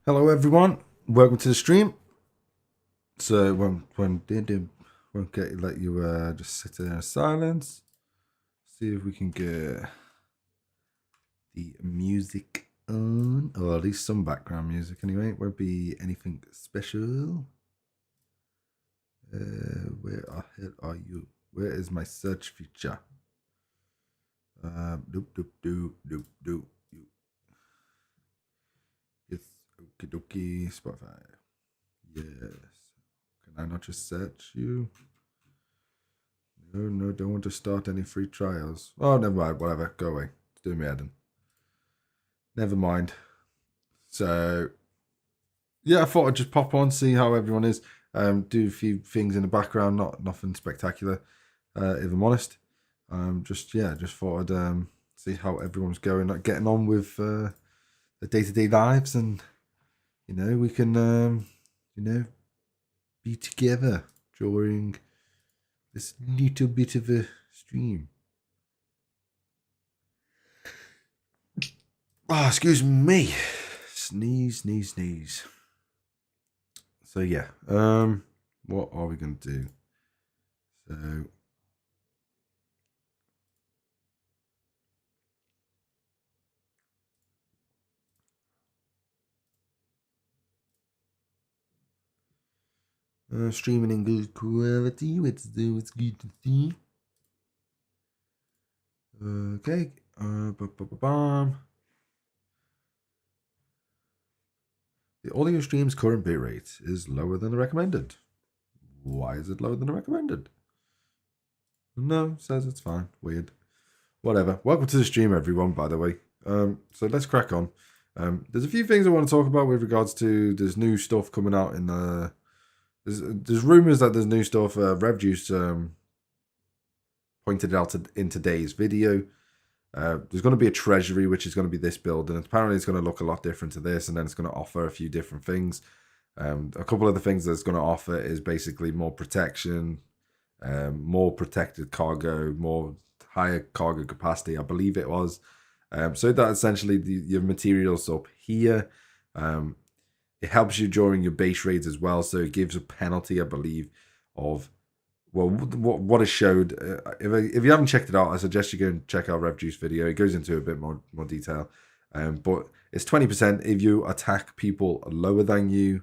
Hello everyone, welcome to the stream. So won't get let you just sit there in silence. See if we can get the music on, or at least some background music anyway. It won't be anything special. Where the hell are you? Where is my search feature? Doop doop doop doop doop. Yes, okie dokie, Spotify. Yes. Can I not just search you? No, don't want to start any free trials. Oh, never mind. Whatever. Go away. It's doing me head in. Never mind. So, yeah, I thought I'd just pop on, see how everyone is. Do a few things in the background, nothing spectacular, if I'm honest. Just thought I'd see how everyone's going, like getting on with the day-to-day lives, and we can be together during this little bit of a stream. Ah, excuse me. Sneeze. So yeah, what are we gonna do? So streaming in good quality. It's good to see. Okay. The audio stream's current bitrate is lower than the recommended. Why is it lower than the recommended? No, says it's fine. Weird. Whatever. Welcome to the stream, everyone, by the way. So let's crack on. There's a few things I want to talk about with regards to there's new stuff coming out in the... There's rumors that there's new stuff. RevJuice pointed it out in today's video. There's going to be a treasury, which is going to be this build, and apparently it's going to look a lot different to this, and then it's going to offer a few different things. A couple of the things that it's going to offer is basically more protection, more protected cargo, more higher cargo capacity, I believe it was. So that essentially your materials up here. It helps you during your base raids as well, so it gives a penalty, I believe, of... Well, what is showed, if you haven't checked it out, I suggest you go and check out RevJuice video. It goes into a bit more detail. But it's 20% if you attack people lower than you.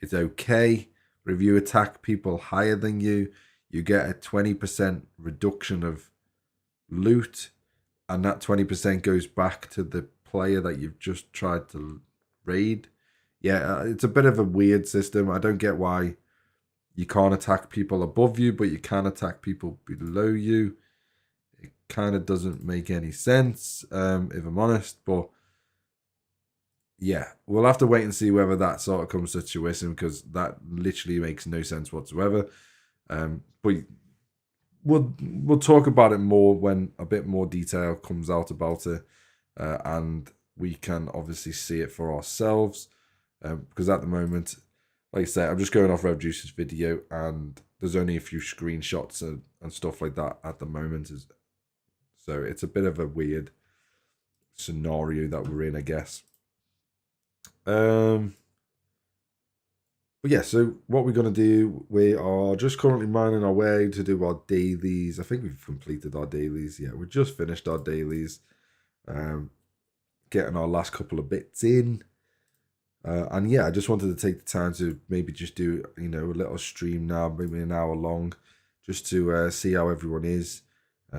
It's okay. But if you attack people higher than you get a 20% reduction of loot. And that 20% goes back to the player that you've just tried to raid. Yeah, it's a bit of a weird system. I don't get why you can't attack people above you, but you can attack people below you. It kind of doesn't make any sense, if I'm honest. But yeah, we'll have to wait and see whether that sort of comes to fruition, because that literally makes no sense whatsoever. But we'll talk about it more when a bit more detail comes out about it, and we can obviously see it for ourselves. Because at the moment, like I said, I'm just going off RevJuice's video, and there's only a few screenshots and stuff like that at the moment. So it's a bit of a weird scenario that we're in, I guess. But yeah, so what we're going to do, we are just currently mining our way to do our dailies. I think we've completed our dailies. Yeah, we just finished our dailies. Getting our last couple of bits in. And yeah, I just wanted to take the time to maybe just do, a little stream now, maybe an hour long, just to see how everyone is,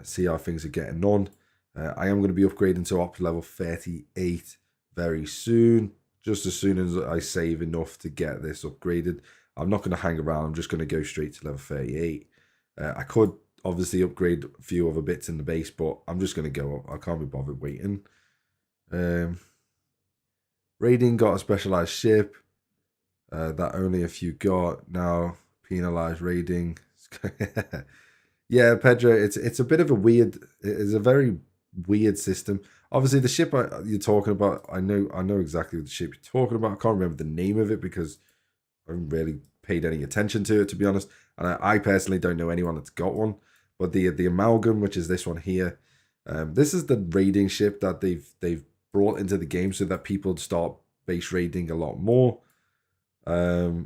see how things are getting on. I am going to be upgrading to up level 38 very soon, just as soon as I save enough to get this upgraded. I'm not going to hang around, I'm just going to go straight to level 38. I could obviously upgrade a few other bits in the base, but I'm just going to go up. I can't be bothered waiting. Raiding got a specialized ship that only a few got. Now penalized raiding. Yeah, Pedro, it's a bit of a weird. It's a very weird system. Obviously, the ship you're talking about, I know exactly the ship you're talking about. I can't remember the name of it because I haven't really paid any attention to it, to be honest. And I personally don't know anyone that's got one. But the amalgam, which is this one here, this is the raiding ship that they've brought into the game so that people start base rating a lot more. I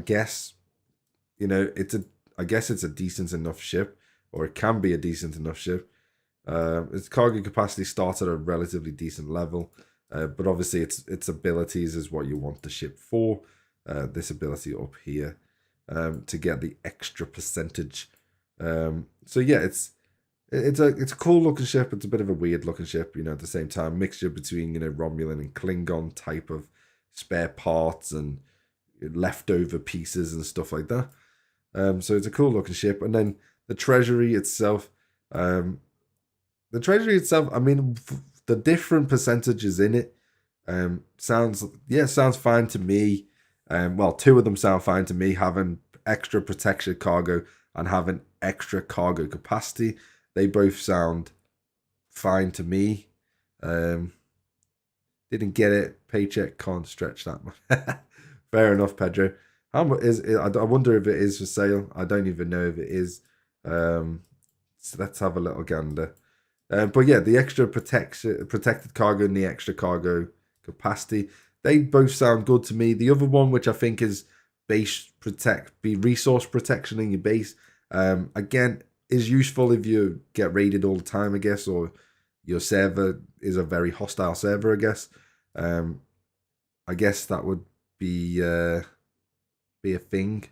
guess, I guess it's a decent enough ship, or it can be a decent enough ship. Its cargo capacity starts at a relatively decent level, but obviously its abilities is what you want the ship for. This ability up here, to get the extra percentage. So yeah, it's a cool looking ship. It's a bit of a weird looking ship, at the same time, mixture between Romulan and Klingon type of spare parts and leftover pieces and stuff like that. So it's a cool looking ship. And then the treasury itself, I mean, the different percentages in it, sounds fine to me. Well, two of them sound fine to me, having extra protection cargo and having extra cargo capacity. They both sound fine to me. Didn't get it. Paycheck can't stretch that much. Fair enough, Pedro. How much is it? I wonder if it is for sale. I don't even know if it is. So let's have a little gander. But yeah, the extra protected cargo and the extra cargo capacity, they both sound good to me. The other one, which I think is be resource protection in your base, again, is useful if you get raided all the time, I guess, or your server is a very hostile server, I guess. I guess that would be a thing.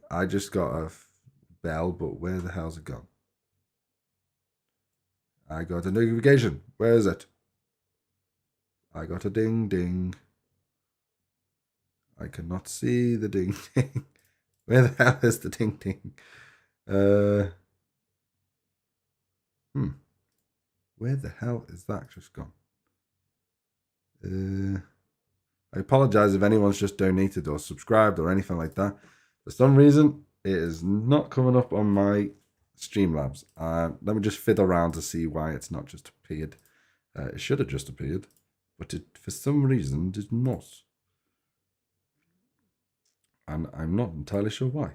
I just got a bell, but where the hell's it gone? I got a notification. Where is it? I got a ding ding. I cannot see the ding ding. Where the hell is the ding ding? Where the hell is that just gone? I apologize if anyone's just donated or subscribed or anything like that. For some reason, it is not coming up on my Streamlabs. Let me just fiddle around to see why it's not just appeared. It should have just appeared, but it for some reason did not. And I'm not entirely sure why.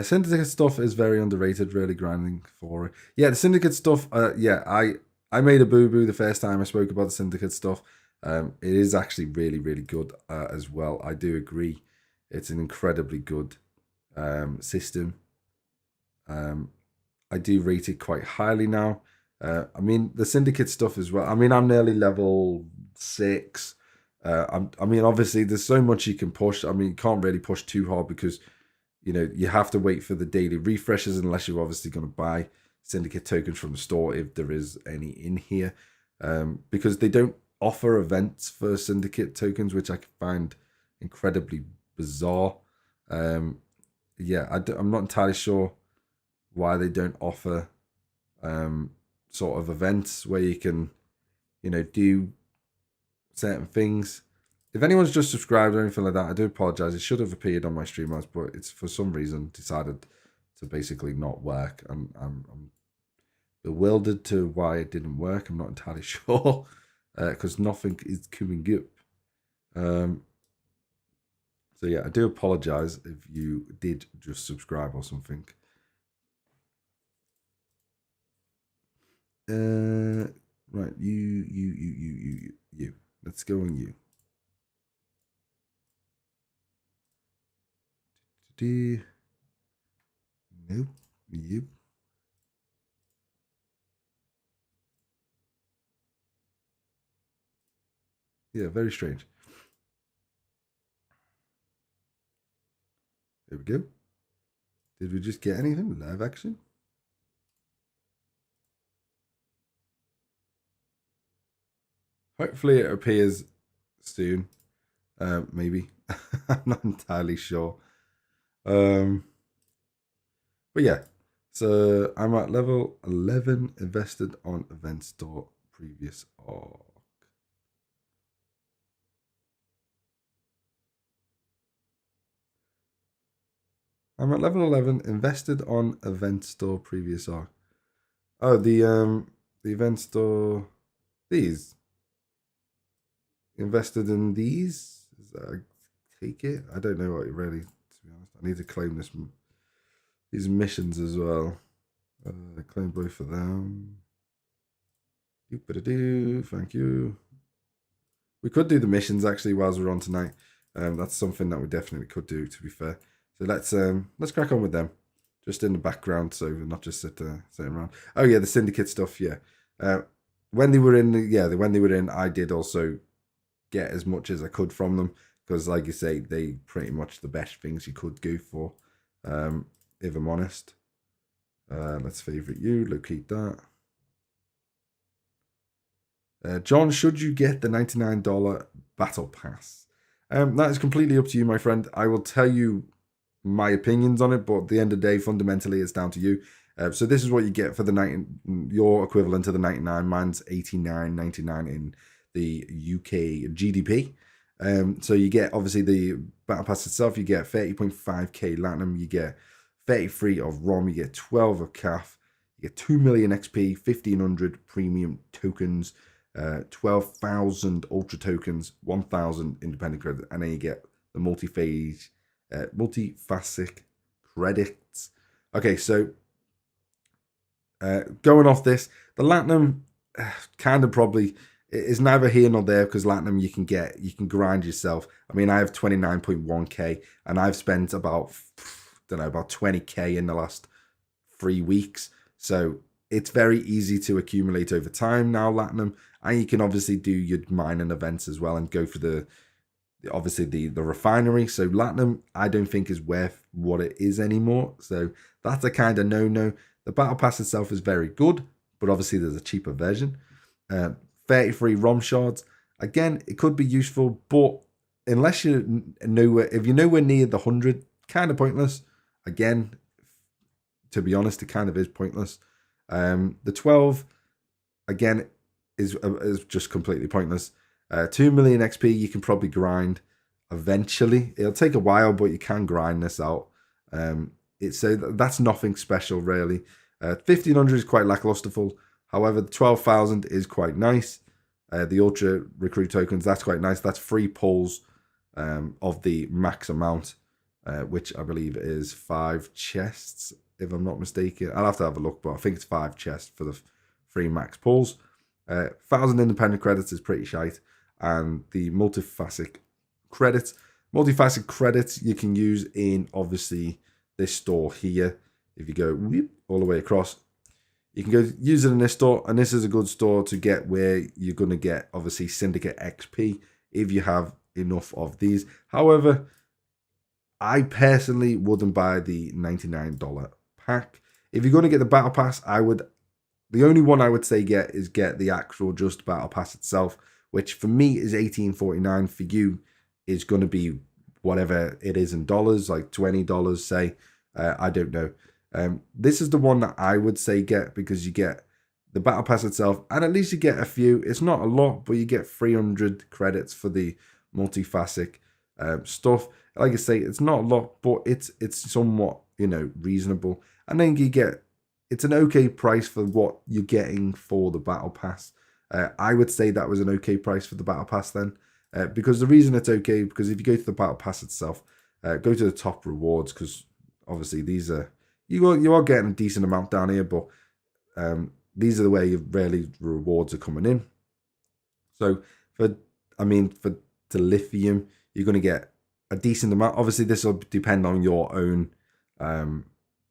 Syndicate stuff is very underrated, really grinding for it. Yeah, the Syndicate stuff, I made a boo-boo the first time I spoke about the Syndicate stuff. It is actually really, really good as well. I do agree. It's an incredibly good system. I do rate it quite highly now. I mean, the Syndicate stuff as well. I mean, I'm nearly level 6. I mean, obviously, there's so much you can push. I mean, you can't really push too hard because, you have to wait for the daily refreshes unless you're obviously going to buy Syndicate tokens from the store if there is any in here. Because they don't offer events for Syndicate tokens, which I find incredibly bizarre. Yeah, I'm not entirely sure why they don't offer sort of events where you can, do certain things. If anyone's just subscribed or anything like that, I do apologize. It should have appeared on my streamers, but it's for some reason decided to basically not work. I'm bewildered to why it didn't work. I'm not entirely sure because nothing is coming up. So yeah, I do apologize if you did just subscribe or something. Right, you. Let's go on you. Nope. Yep. Yeah, very strange. There we go. Did we just get anything? Live action? Hopefully it appears soon. Maybe. I'm not entirely sure. But yeah. So I'm at level 11, invested on event store previous arc. I'm at level 11, invested on event store previous arc. Oh, the event store, these. Invested in these? Is that, I take it? I don't know what really, to be honest. I need to claim this. these missions as well. Claim both of them. Thank you. We could do the missions actually whilst we're on tonight. That's something that we definitely could do, to be fair. So let's crack on with them, just in the background, so we're not just sitting around. Oh yeah, the syndicate stuff. Yeah, when they were in, when they were in, I did also get as much as I could from them because, like you say, they pretty much the best things you could go for. If I'm honest, let's favorite you. Locate that. John, should you get the $99 battle pass? That is completely up to you, my friend. I will tell you my opinions on it, but at the end of the day, fundamentally, it's down to you. So this is what you get for your equivalent to the 99. Mine's 89.99 in the UK GDP. So you get, obviously, the battle pass itself. You get 30.5k Latinum. You get 33 of ROM. You get 12 of CAF. You get 2 million XP, 1,500 premium tokens, 12,000 ultra tokens, 1,000 independent credits, and then you get the multifaceted credits. Okay, so going off this, the Latinum kind of probably is neither here nor there because Latinum you can grind yourself. I mean, I have 29.1k and I've spent about 20k in the last 3 weeks. So it's very easy to accumulate over time now, Latinum, and you can obviously do your mining events as well and go for the refinery. So Latinum, I don't think is worth what it is anymore. So that's a kind of no-no. The battle pass itself is very good, but obviously there's a cheaper version. 33 ROM shards. Again, it could be useful, but unless if you're nowhere near the 100, kind of pointless. Again, to be honest, it kind of is pointless. The 12, again, is just completely pointless. 2 million XP, you can probably grind eventually. It'll take a while, but you can grind this out. That's nothing special, really. 1,500 is quite lacklusterful. However, the 12,000 is quite nice. The Ultra Recruit tokens, that's quite nice. That's 3 pulls of the max amount, which I believe is 5 chests, if I'm not mistaken. I'll have to have a look, but I think it's 5 chests for the 3 max pulls. 1,000 independent credits is pretty shite. And the multifaceted credits you can use in, obviously, this store here. If you go all the way across, you can go use it in this store, and this is a good store to get where you're going to get, obviously, Syndicate XP if you have enough of these. However, I personally wouldn't buy the $99 pack. If you're going to get the battle pass, the only one I would say get the actual just battle pass itself, which for me is $18.49. For you is going to be whatever it is in dollars, like $20, say. I don't know. This is the one that I would say get, because you get the battle pass itself, and at least you get a few. It's not a lot, but you get 300 credits for the multifaceted stuff. Like I say, it's not a lot, but it's somewhat, reasonable. And then it's an okay price for what you're getting for the battle pass. I would say that was an okay price for the battle pass then, because the reason it's okay, because if you go to the battle pass itself, go to the top rewards, because obviously these are, you are getting a decent amount down here, but these are the way really rewards are coming in. So for lithium, you're going to get a decent amount. Obviously this will depend on your own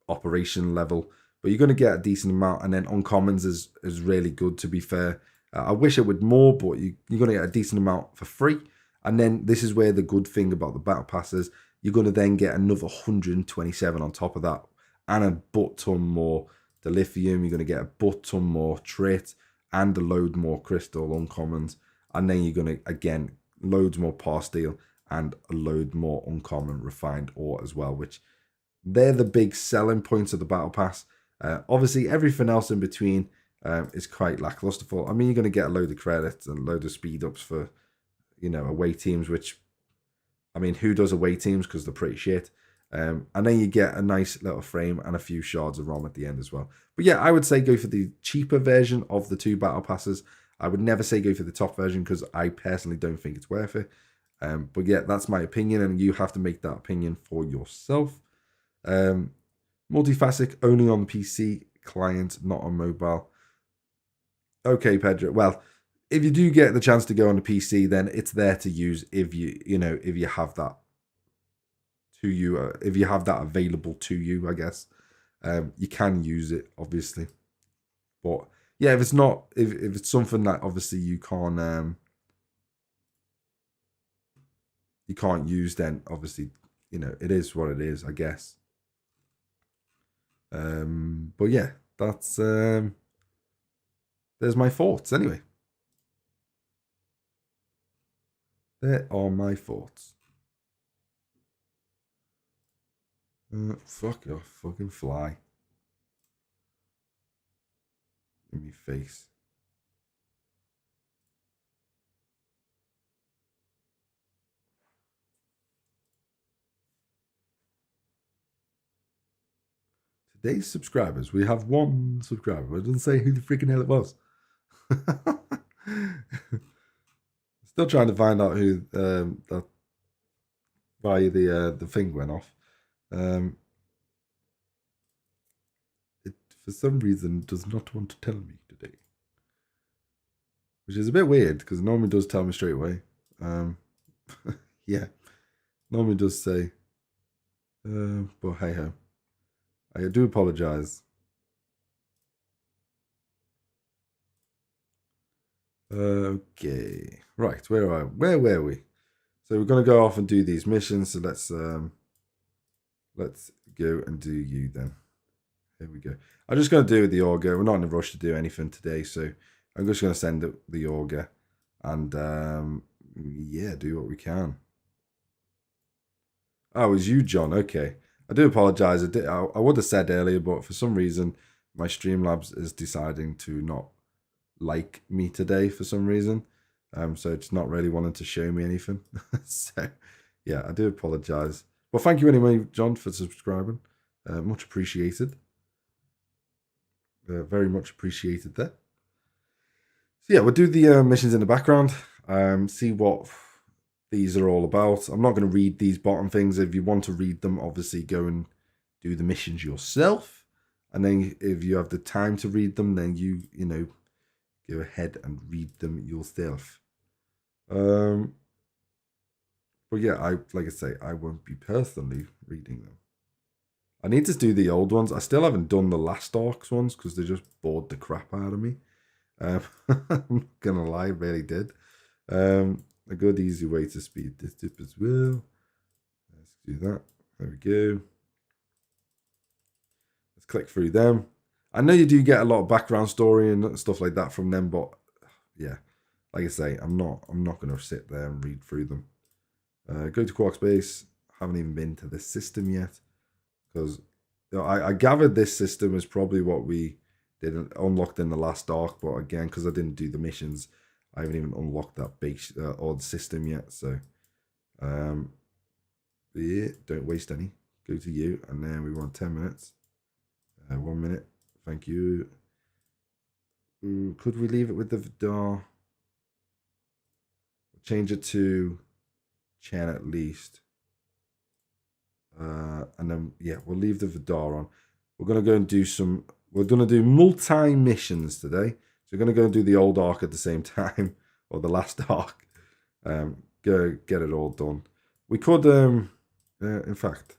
operation level, but you're going to get a decent amount. And then uncommons is really good, to be fair. I wish it would more, but you're going to get a decent amount for free. And then this is where the good thing about the battle pass is, you're going to then get another 127 on top of that, and a butt ton more dilithium. You're going to get a butt ton more trait and a load more crystal uncommons. And then you're going to, again, loads more pastille and a load more uncommon refined ore as well, which they're the big selling points of the battle pass. Obviously, everything else in between is quite lacklusterful. I mean, you're going to get a load of credits and a load of speed ups for, away teams, which, I mean, who does away teams, because they're pretty shit. And then you get a nice little frame and a few shards of ROM at the end as well. But yeah, I would say go for the cheaper version of the 2 battle passes. I would never say go for the top version, because I personally don't think it's worth it. But yeah, that's my opinion, and you have to make that opinion for yourself. Multifaceted only on PC client, not on mobile. Okay, Pedro. Well, if you do get the chance to go on the PC, then it's there to use if you have that to you, if you have that available to you, I guess. You can use it, obviously. But yeah, if it's not, if it's something that obviously you can't use, then obviously, it is what it is, I guess. But yeah, that's there's my thoughts anyway. There are my thoughts. Fuck off, fucking fly. In me face. Today's subscribers, we have one subscriber, but it doesn't say who the freaking hell it was. Still trying to find out who that why the thing went off. It for some reason does not want to tell me today, which is a bit weird because it normally does tell me straight away. Yeah, normally does say. But hey ho, I do apologize. Okay, right, where were we? So we're gonna go off and do these missions. So let's go and do you then. Here we go. I'm just gonna do the auger. We're not in a rush to do anything today, so I'm just gonna send the auger and yeah, do what we can. Oh, it was you, John. Okay, I do apologize. I would have said earlier, but for some reason my Streamlabs is deciding to not like me today for some reason. So it's not really wanting to show me anything. So yeah, I do apologize. Well, thank you anyway, John, for subscribing. Much appreciated. Very much appreciated there. So yeah, we'll do the missions in the background. See what these are all about. I'm not going to read these bottom things. If you want to read them, obviously go and do the missions yourself. And then if you have the time to read them, then you go ahead and read them yourself. But yeah, like I say, I won't be personally reading them. I need to do the old ones. I still haven't done the last Arcs ones because they just bored the crap out of me. I'm not gonna lie, really did. A good easy way to speed this up as well. Let's do that. There we go. Let's click through them. I know you do get a lot of background story and stuff like that from them, but yeah, like I say, I'm not gonna sit there and read through them. Go to Quark Space. Haven't even been to this system yet because I gathered this system is probably what we did unlocked in the last Arc, but again, because I didn't do the missions, I haven't even unlocked that base or the system yet. So, yeah, don't waste any. Go to you, and then we want 10 minutes. 1 minute. Thank you. Ooh, could we leave it with the Vidar? Change it to Chen at least. And then, yeah, we'll leave the Vidar on. We're going to go and do some... We're going to do multi-missions today. So we're going to go and do the old Arc at the same time. Or the last Arc. Go get it all done. We could... in fact...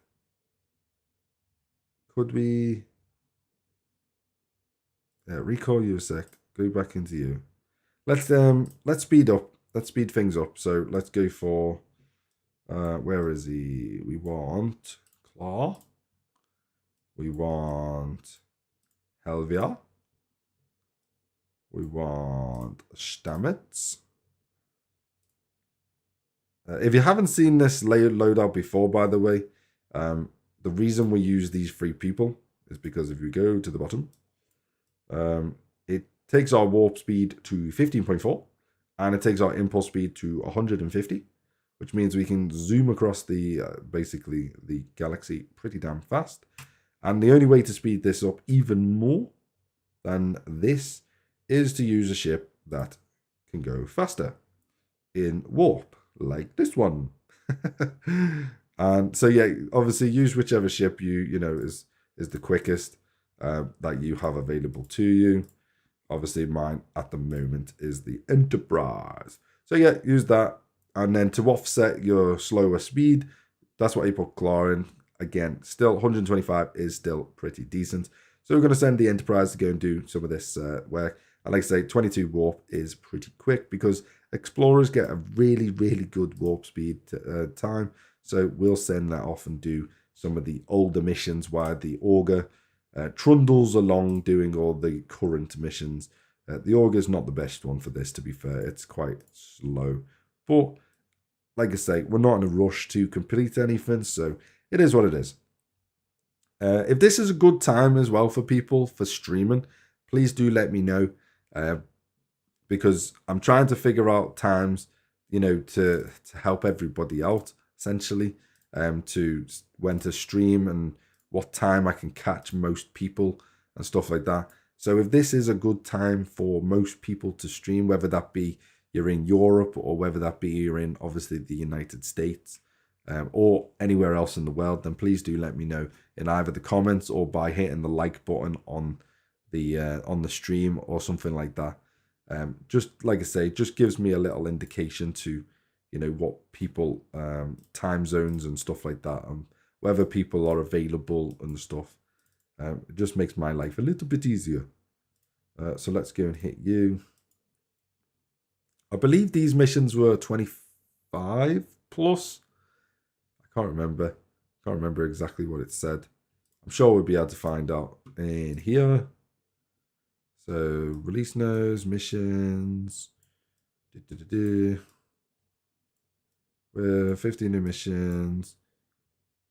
Could we... recall you a sec. Go back into you. Let's speed up. Let's speed things up. So let's go for... where is he? We want Claw. We want Helvia. We want Stamets. If you haven't seen this loadout before, by the way, the reason we use these 3 people is because if you go to the bottom, it takes our warp speed to 15.4 and it takes our impulse speed to 150. Which means we can zoom across the basically the galaxy pretty damn fast. And the only way to speed this up even more than this is to use a ship that can go faster in warp, like this one. And so yeah, obviously use whichever ship you know is is the quickest that you have available to you. Obviously, mine at the moment is the Enterprise. So yeah, use that. And then to offset your slower speed, that's what you put claw in. Again, still 125 is still pretty decent. So we're going to send the Enterprise to go and do some of this work. And like I say, 22 warp is pretty quick because explorers get a really, really good warp speed time. So we'll send that off and do some of the older missions while the Augur trundles along doing all the current missions. The Augur's not the best one for this, to be fair. It's quite slow. But like I say, we're not in a rush to complete anything, so it is what it is. If this is a good time as well for people for streaming, please do let me know, because I'm trying to figure out times, to help everybody out, essentially, to when to stream and what time I can catch most people and stuff like that. So if this is a good time for most people to stream, whether that be you're in Europe or whether that be you're in obviously the United States or anywhere else in the world, then please do let me know in either the comments or by hitting the like button on the stream or something like that. Just like I say, just gives me a little indication to what people time zones and stuff like that, and whether people are available and stuff. It just makes my life a little bit easier. So let's go and hit you. I believe these missions were 25 plus. I can't remember. Can't remember exactly what it said. I'm sure we'll be able to find out in here. So release notes, missions. 15 new missions.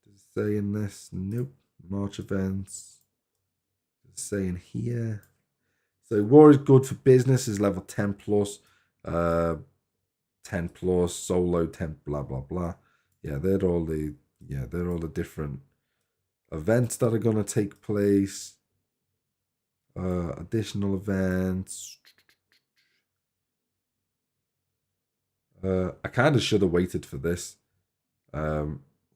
Does it say in this? Nope. March events. Does it say in here? So war is good for business is level 10 plus. 10 plus, solo 10, blah blah blah. Yeah, they're all the different events that are gonna take place. Additional events. I kind of should have waited for this. I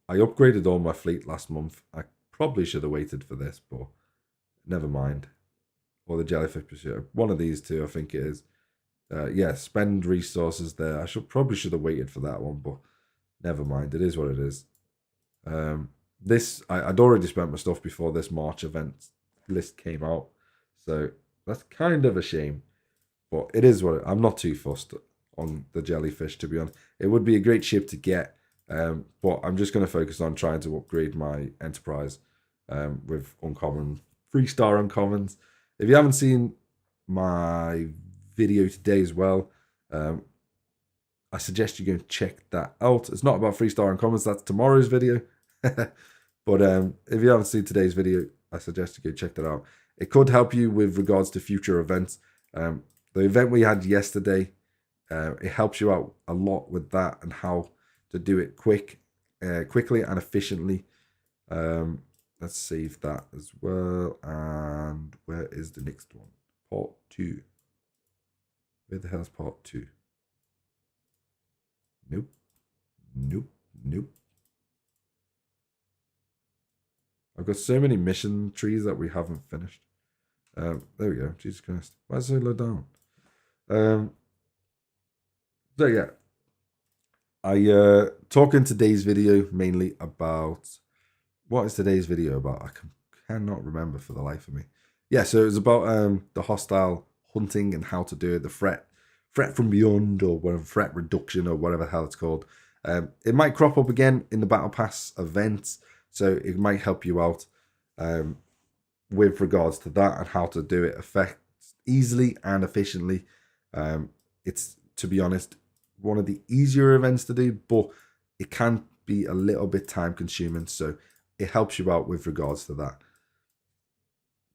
upgraded all my fleet last month. I probably should have waited for this, but never mind. Or the jellyfish pursuit. One of these two, I think it is. Yeah, spend resources there. I probably should have waited for that one, but never mind. It is what it is. I'd already spent my stuff before this March event list came out, so that's kind of a shame. But it is what I'm not too fussed on the jellyfish, to be honest. It would be a great ship to get, but I'm just going to focus on trying to upgrade my Enterprise with uncommon 3-star uncommons. If you haven't seen my video today as well, I suggest you go and check that out. It's not about 3-star uncommons, that's tomorrow's video. But if you haven't seen today's video, I suggest you go check that out. It could help you with regards to future events. The event we had yesterday, it helps you out a lot with that and how to do it quickly and efficiently. Let's save that as well. And where is the next one? Part 2. Where the hell's part 2? Nope. Nope. Nope. I've got so many mission trees that we haven't finished. There we go. Jesus Christ. Why is it so low down? So yeah. I talk in today's video mainly about... What is today's video about? I cannot remember for the life of me. Yeah, so it was about the hostile hunting and how to do it, the threat from beyond, or whatever, threat reduction, or whatever the hell it's called. It might crop up again in the Battle Pass events, so it might help you out with regards to that and how to do it easily and efficiently. It's, to be honest, one of the easier events to do, but it can be a little bit time consuming, so it helps you out with regards to that.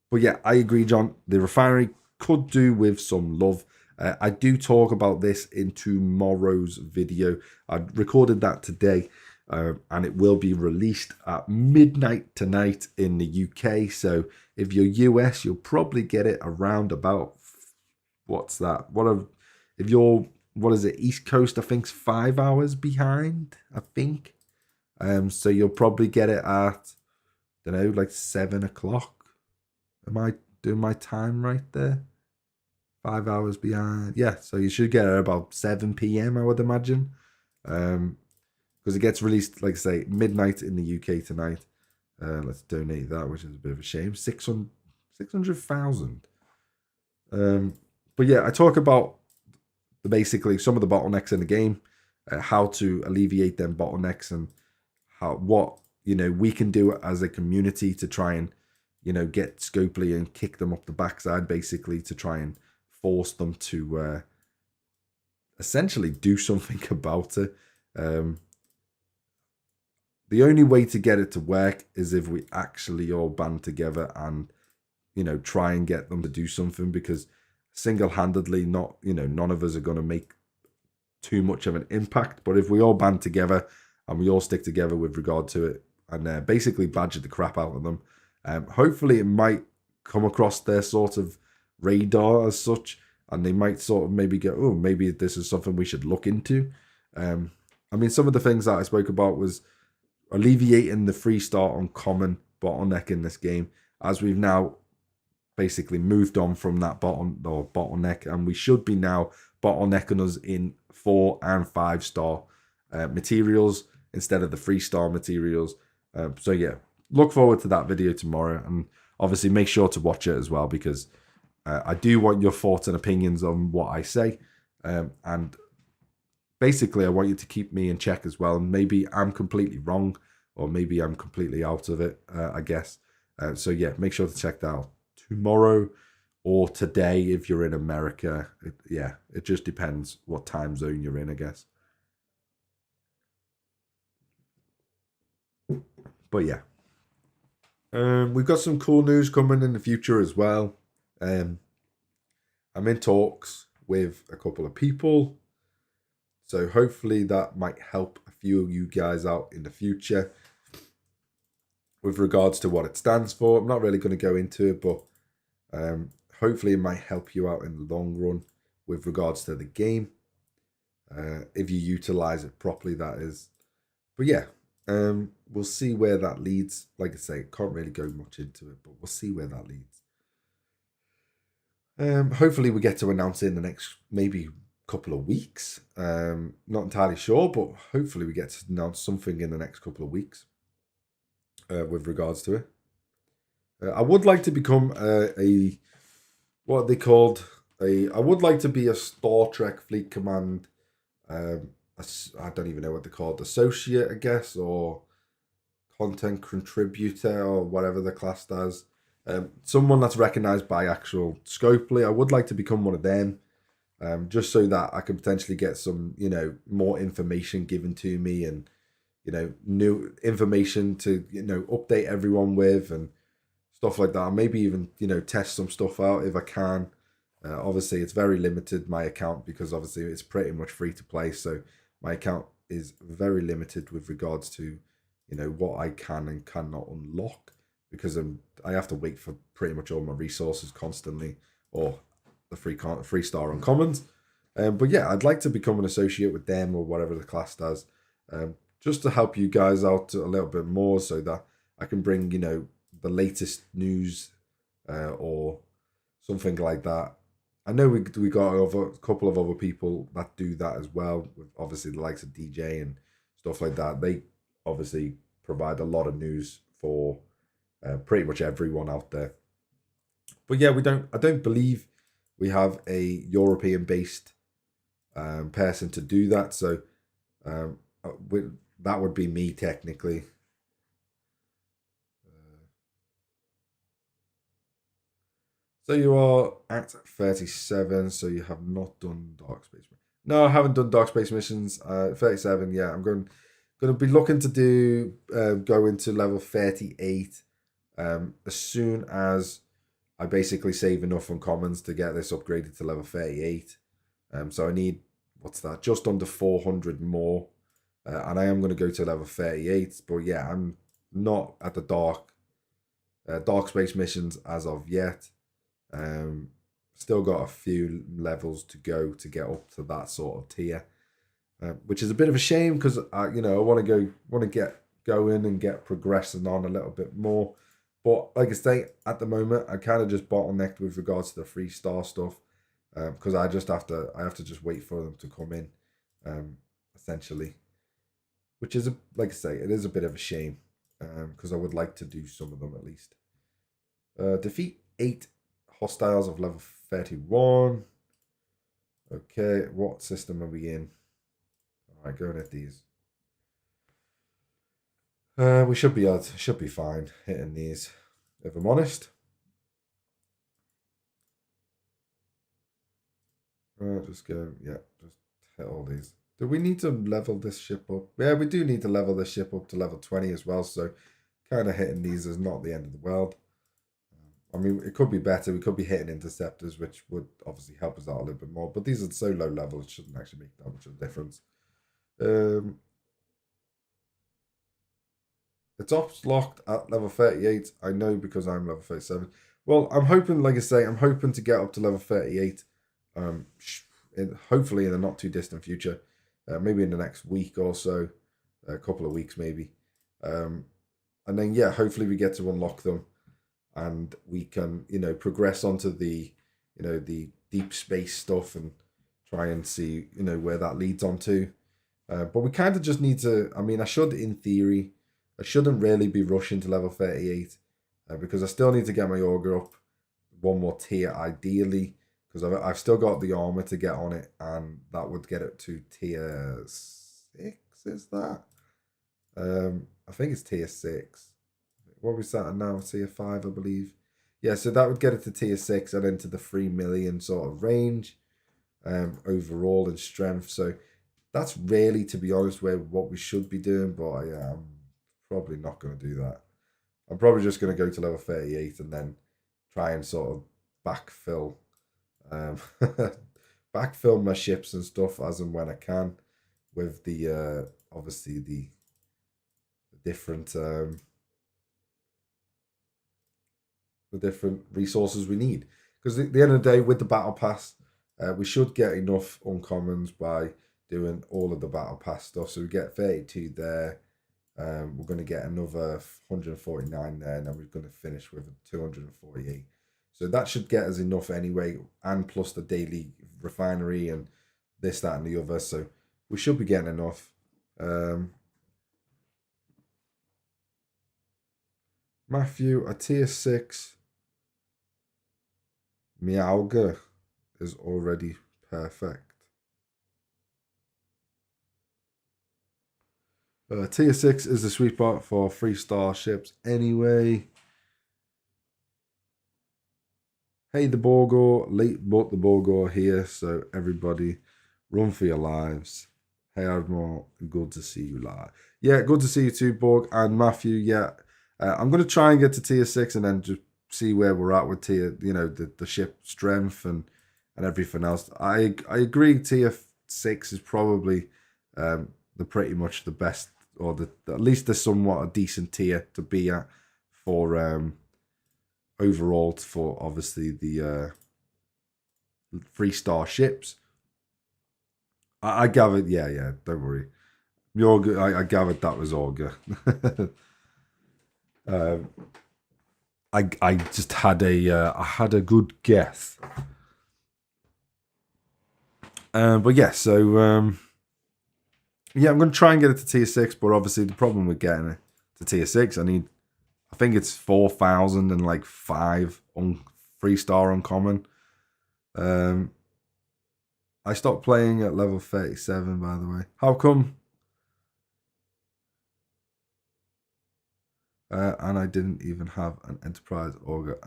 But yeah, I agree, John. The refinery could do with some love. I do talk about this in tomorrow's video. I recorded that today, and it will be released at midnight tonight in the UK. So if you're US, you'll probably get it around about, what's that? If you're, what is it, East Coast, I think, 5 hours behind, I think. So you'll probably get it at don't know, like 7 o'clock. Am I doing my time right there? 5 hours behind. Yeah, so you should get it about 7 p.m. I would imagine. Because it gets released, like I say, midnight in the UK tonight. Let's donate that, which is a bit of a shame. 600,000. But yeah, I talk about basically some of the bottlenecks in the game, how to alleviate them bottlenecks, and what we can do as a community to try and get Scopely and kick them up the backside, basically to try and force them to essentially do something about it. The only way to get it to work is if we actually all band together and try and get them to do something, because single-handedly, none of us are going to make too much of an impact. But if we all band together and we all stick together with regard to it and basically badger the crap out of them, hopefully it might come across their sort of radar as such, and they might sort of maybe go, oh, maybe this is something we should look into. I mean, some of the things that I spoke about was alleviating the 3-star uncommon bottleneck in this game, as we've now basically moved on from that bottleneck, and we should be now bottlenecking us in 4 and 5-star materials instead of the 3-star materials. So yeah, look forward to that video tomorrow, and obviously make sure to watch it as well, because I do want your thoughts and opinions on what I say, and basically I want you to keep me in check as well. Maybe I'm completely wrong, or maybe I'm completely out of it, I guess. So yeah, make sure to check that out tomorrow or today if you're in America. It just depends what time zone you're in, I guess. But yeah, we've got some cool news coming in the future as well. I'm in talks with a couple of people, so hopefully that might help a few of you guys out in the future with regards to what it stands for. I'm not really going to go into it, but hopefully it might help you out in the long run with regards to the game, if you utilize it properly, that is. But yeah, we'll see where that leads. Like I say, can't really go much into it, but we'll see where that leads. Hopefully we get to announce it in the next maybe couple of weeks. Not entirely sure, but hopefully we get to announce something in the next couple of weeks with regards to it. I would like to become a what they called I would like to be a Star Trek Fleet Command. I don't even know what they're called, associate, I guess, or content contributor, or whatever the class does. Someone that's recognized by actual Scopely. I would like to become one of them, just so that I can potentially get some, more information given to me, and new information to update everyone with, and stuff like that. Maybe even test some stuff out if I can. Obviously, it's very limited, my account, because obviously it's pretty much free to play. So my account is very limited with regards to what I can and cannot unlock, because I have to wait for pretty much all my resources constantly, or the 3-star uncommons. But yeah, I'd like to become an associate with them, or whatever the class does, just to help you guys out a little bit more, so that I can bring the latest news, or something like that. I know we got a couple of other people that do that as well, with obviously the likes of DJ and stuff like that. They obviously provide a lot of news for pretty much everyone out there. But yeah, I don't believe we have a European-based person to do that. So that would be me technically. So you are at 37, so you have not done Dark Space. No, I haven't done Dark Space missions. 37, yeah. I'm going to be looking to do go into level 38 as soon as I basically save enough uncommons to get this upgraded to level 38. So I need, what's that, just under 400 more. And I am going to go to level 38. But yeah, I'm not at the Dark Space missions as of yet. Still got a few levels to go to get up to that sort of tier, which is a bit of a shame, because I want to get going and get progressing on a little bit more. But like I say, at the moment, I kind of just bottlenecked with regards to the 3-star stuff because I have to just wait for them to come in, essentially, which is like I say, it is a bit of a shame because I would like to do some of them at least. Defeat 8 hostiles of level 31. Okay, what system are we in? All right, going at these. We should be fine hitting these, if I'm honest. Just go, yeah, just hit all these. Do we need to level this ship up? Yeah, we do need to level this ship up to level 20 as well, so kind of hitting these is not the end of the world. I mean, it could be better. We could be hitting interceptors, which would obviously help us out a little bit more, but these are so low level, it shouldn't actually make that much of a difference. It's ops locked at level 38. I know because I'm level 37. Well, I'm hoping, like I say, I'm hoping to get up to level 38. Hopefully in the not too distant future, maybe in the next week or so, a couple of weeks maybe, and then yeah, hopefully we get to unlock them, and we can progress onto the the deep space stuff and try and see where that leads on to. But we kind of just need to. I mean, in theory, I shouldn't really be rushing to level 38 because I still need to get my auger up one more tier ideally, because I've still got the armor to get on it, and that would get it to tier 6. Is that? I think it's tier 6. What we sat at now? Tier 5, I believe. Yeah, so that would get it to tier 6 and into the 3 million sort of range overall in strength. So that's really, to be honest, what we should be doing. But yeah, I'm probably not going to do that. I'm probably just going to go to level 38 and then try and sort of backfill backfill my ships and stuff as and when I can with the obviously the different resources we need, because at the end of the day with the battle pass we should get enough uncommons by doing all of the battle pass stuff. So we get 32 there, we're going to get another 149 there, and then we're going to finish with 248. So that should get us enough anyway, and plus the daily refinery and this, that, and the other. So we should be getting enough. Matthew, a tier 6 Meowga is already perfect. Tier 6 is the sweet spot for 3-star ships anyway. Hey, the Borgor, late but the Borgor here, so everybody run for your lives. Hey, Admiral, good to see you live. Yeah, good to see you too, Borg and Matthew. Yeah, I'm going to try and get to tier 6 and then just see where we're at with tier, the ship strength and everything else. I agree, tier 6 is probably the pretty much the best, or at least the somewhat a decent tier to be at for overall for obviously the 3-star ships. I gathered, yeah, don't worry. I gathered that was Auger. I just had a good guess. But yeah, so yeah, I'm going to try and get it to tier 6, but obviously the problem with getting it to tier 6, I think it's 4,000 and like 5 on 3-star uncommon. I stopped playing at level 37, by the way. How come? And I didn't even have an Enterprise Auger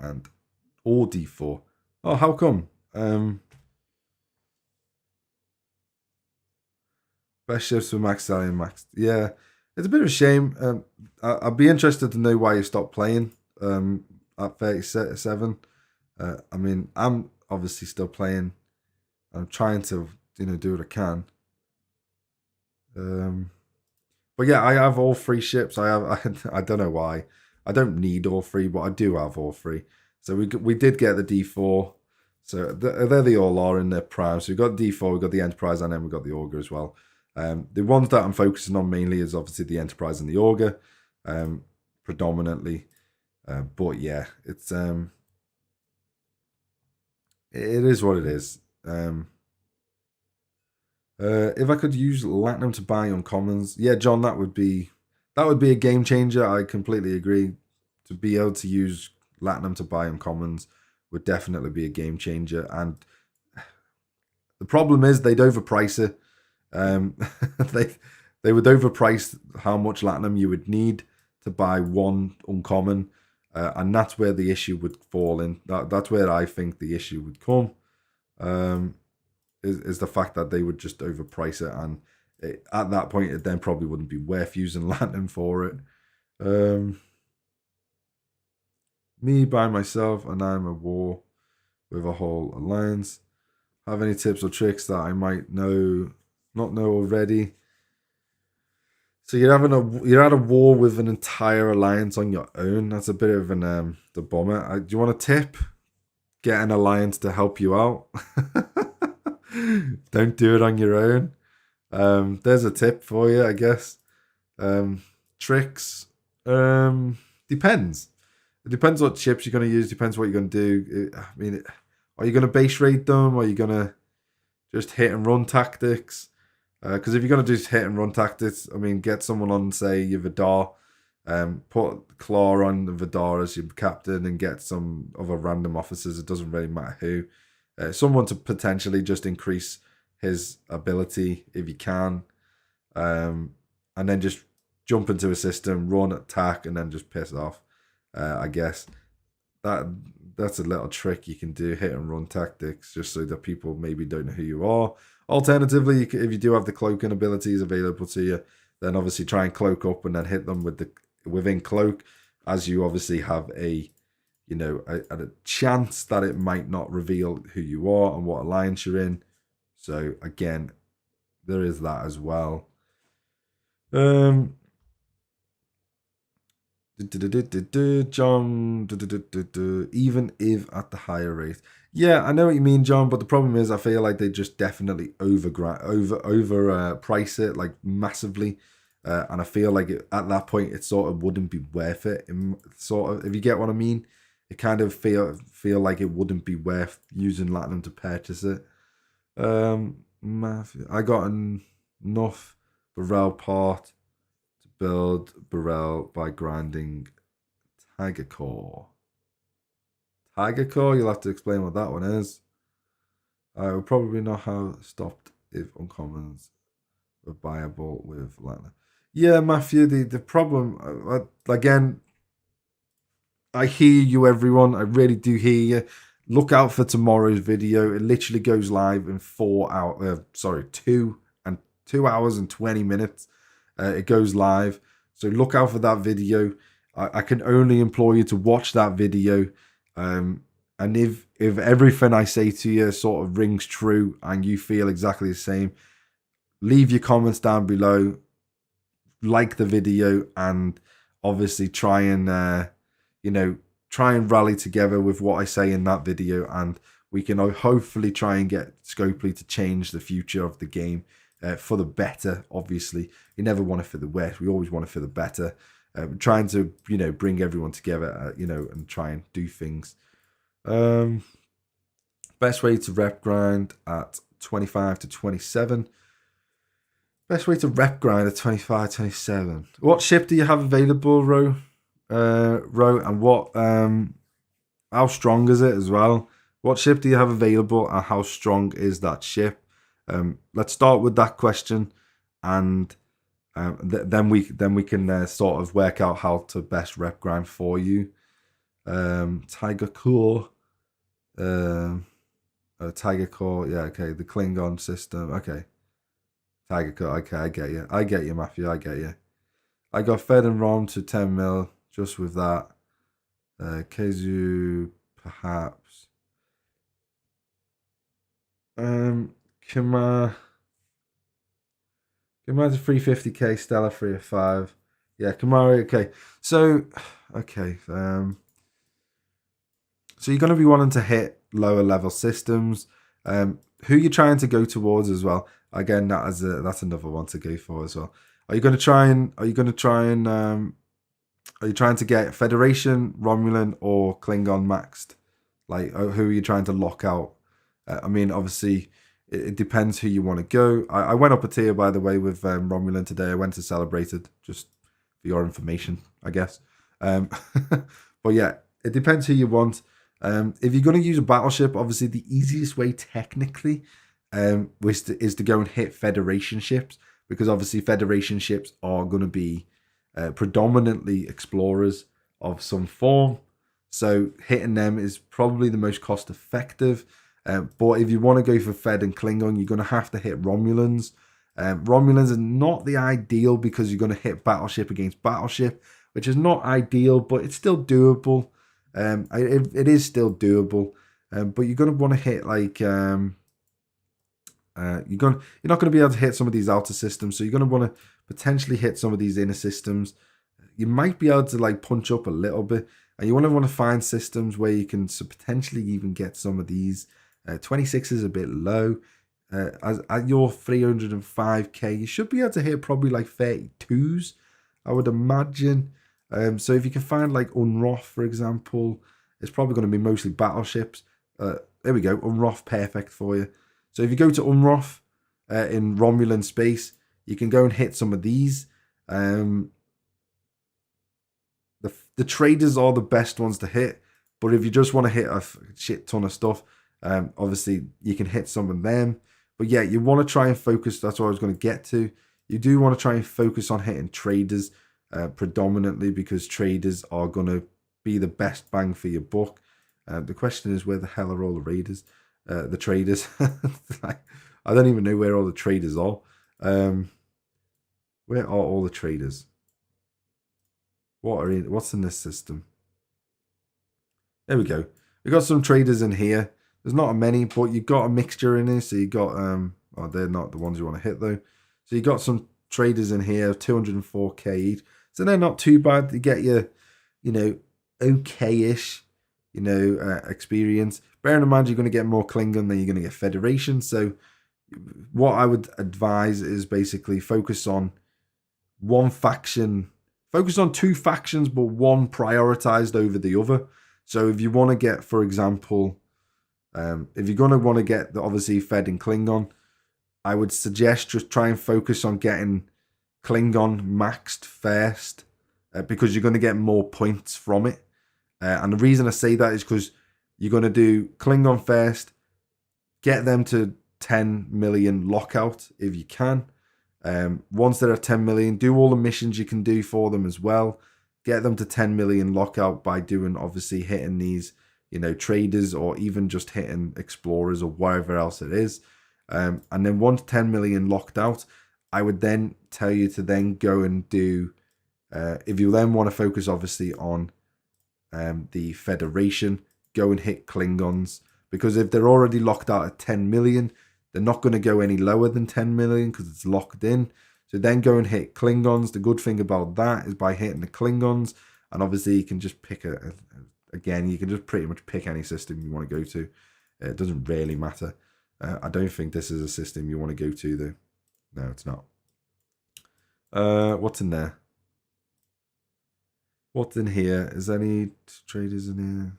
or D4. Oh, how come? Best ships for Max Stallion, Max. Yeah, it's a bit of a shame. I'd be interested to know why you stopped playing at 37. I mean, I'm obviously still playing. I'm trying to, do what I can. But yeah, I have all 3 ships. I don't know why. I don't need all 3, but I do have all 3. So we did get the D4. So there they all are in their prime. So we got D4, we got the Enterprise, and then we got the Auger as well. The ones that I'm focusing on mainly is obviously the Enterprise and the Augur, predominantly. But yeah, it is what it is. If I could use Latinum to buy uncommons, yeah, John, that would be a game changer. I completely agree. To be able to use Latinum to buy uncommons would definitely be a game changer. And the problem is they'd overprice it. They would overprice how much Latinum you would need to buy one uncommon, and that's where the issue would fall in. That's where I think the issue would come. Is the fact that they would just overprice it, and at that point it then probably wouldn't be worth using Latinum for it. Me by myself, and I'm a war with a whole alliance. Have any tips or tricks that I might not know already? So you're at a war with an entire alliance on your own. That's a bit of the bummer. Do you want a tip? Get an alliance to help you out. Don't do it on your own. There's a tip for you, I guess. Tricks. Depends. It depends what chips you're going to use. Depends what you're going to do. I mean, are you going to base raid them? Or are you going to just hit and run tactics? Because if you're going to do hit and run tactics, I mean, get someone on, say, your Vidar. Put Claw on the Vidar as your captain and get some other random officers. It doesn't really matter who. Someone to potentially just increase his ability if you can. And then just jump into a system, run, attack, and then just piss off. I guess that's a little trick you can do, hit and run tactics, just so that people maybe don't know who you are. Alternatively, if you do have the cloaking abilities available to you, then obviously try and cloak up and then hit them within cloak, as you obviously have a chance that it might not reveal who you are and what alliance you're in. So again, there is that as well. John, even if at the higher rate. Yeah, I know what you mean, John, but the problem is I feel like they just definitely price it like massively. And I feel like at that point it sort of wouldn't be worth it. Sort of, if you get what I mean, it kind of feel like it wouldn't be worth using Latinum to purchase it. I got enough Burrell part to build Burrell by grinding Tiger Core. Tiger Core, you'll have to explain what that one is. I would probably not have stopped if uncommons were buyable with Latinum. Yeah, Matthew, the problem, again, I hear you, everyone. I really do hear you. Look out for tomorrow's video. It literally goes live in 2 hours and 20 minutes. It goes live. So look out for that video. I can only implore you to watch that video. And if everything I say to you sort of rings true and you feel exactly the same, leave your comments down below. Like the video, and obviously try and rally together with what I say in that video, and we can hopefully try and get Scopely to change the future of the game for the better. Obviously, you never want it for the worse. We always want it for the better. Trying to bring everyone together, and try and do things. Best way to rep grind at 25 to 27. Best way to rep grind at 25, 27. What ship do you have available, Ro? And what? How strong is it as well? What ship do you have available, and how strong is that ship? Let's start with that question, and then we can sort of work out how to best rep grind for you. Tiger Core. Tiger Core. Yeah, okay. The Klingon system. Okay. Tiger Core, okay, I get you, Matthew, I get you. I got fed and ROM to 10 mil just with that. Kezu, perhaps. Kamar to 350k, Stella 305. Yeah, Kamari, okay. So, okay. So you're going to be wanting to hit lower level systems. who you're trying to go towards as well. Again, that's another one to go for as well. Are you trying to get Federation, Romulan, or Klingon maxed? Like, who are you trying to lock out? I mean, obviously, it depends who you want to go. I went up a tier, by the way, with Romulan today. I went to Celebrated, just for your information, I guess. But yeah, it depends who you want. If you're going to use a battleship, obviously the easiest way technically is to go and hit Federation ships, because obviously Federation ships are going to be predominantly explorers of some form. So hitting them is probably the most cost effective. But if you want to go for Fed and Klingon, you're going to have to hit Romulans. Romulans are not the ideal because you're going to hit battleship against battleship, which is not ideal, but it's still doable. It is still doable, but you're going to want to hit like you're not going to be able to hit some of these outer systems, so you're going to want to potentially hit some of these inner systems. You might be able to like punch up a little bit, and you want to find systems where you can potentially even get some of these. 26 is a bit low. At your 305k, you should be able to hit probably like 32s, I would imagine. So if you can find like Unroth, for example, it's probably going to be mostly battleships. There we go, Unroth, perfect for you. So if you go to Unroth in Romulan space, you can go and hit some of these. The traders are the best ones to hit, but if you just want to hit a shit ton of stuff, obviously you can hit some of them. But yeah, you want to try and focus. That's what I was going to get to. You do want to try and focus on hitting traders predominantly, because traders are going to be the best bang for your buck. The question is, where the hell are all the raiders? The traders. I don't even know where all the traders are. Where are all the traders? What's in this system? There we go. We've got some traders in here. There's not many, but you've got a mixture in here. So you got oh, they're not the ones you want to hit though. So you got some traders in here, 204k each. So they're not too bad. They get you, okay-ish, experience. Bearing in mind, you're going to get more Klingon than you're going to get Federation. So what I would advise is basically focus on one faction. Focus on two factions, but one prioritized over the other. So if you want to get, for example, if you're going to want to get obviously Fed and Klingon, I would suggest just try and focus on getting Klingon maxed first, because you're going to get more points from it. And the reason I say that is because you're going to do Klingon first, get them to 10 million lockout if you can. Once they're at 10 million, do all the missions you can do for them as well. Get them to 10 million lockout by doing, obviously, hitting these, traders, or even just hitting explorers or whatever else it is. And then once 10 million locked out, I would then tell you to then go and do, if you then want to focus obviously on the Federation, go and hit Klingons, because if they're already locked out at 10 million, they're not going to go any lower than 10 million because it's locked in. So then go and hit Klingons. The good thing about that is by hitting the Klingons, and obviously you can just pick again, you can just pretty much pick any system you want to go to. It doesn't really matter. I don't think this is a system you want to go to though. No, it's not. What's in there? What's in here? Is there any traders in here?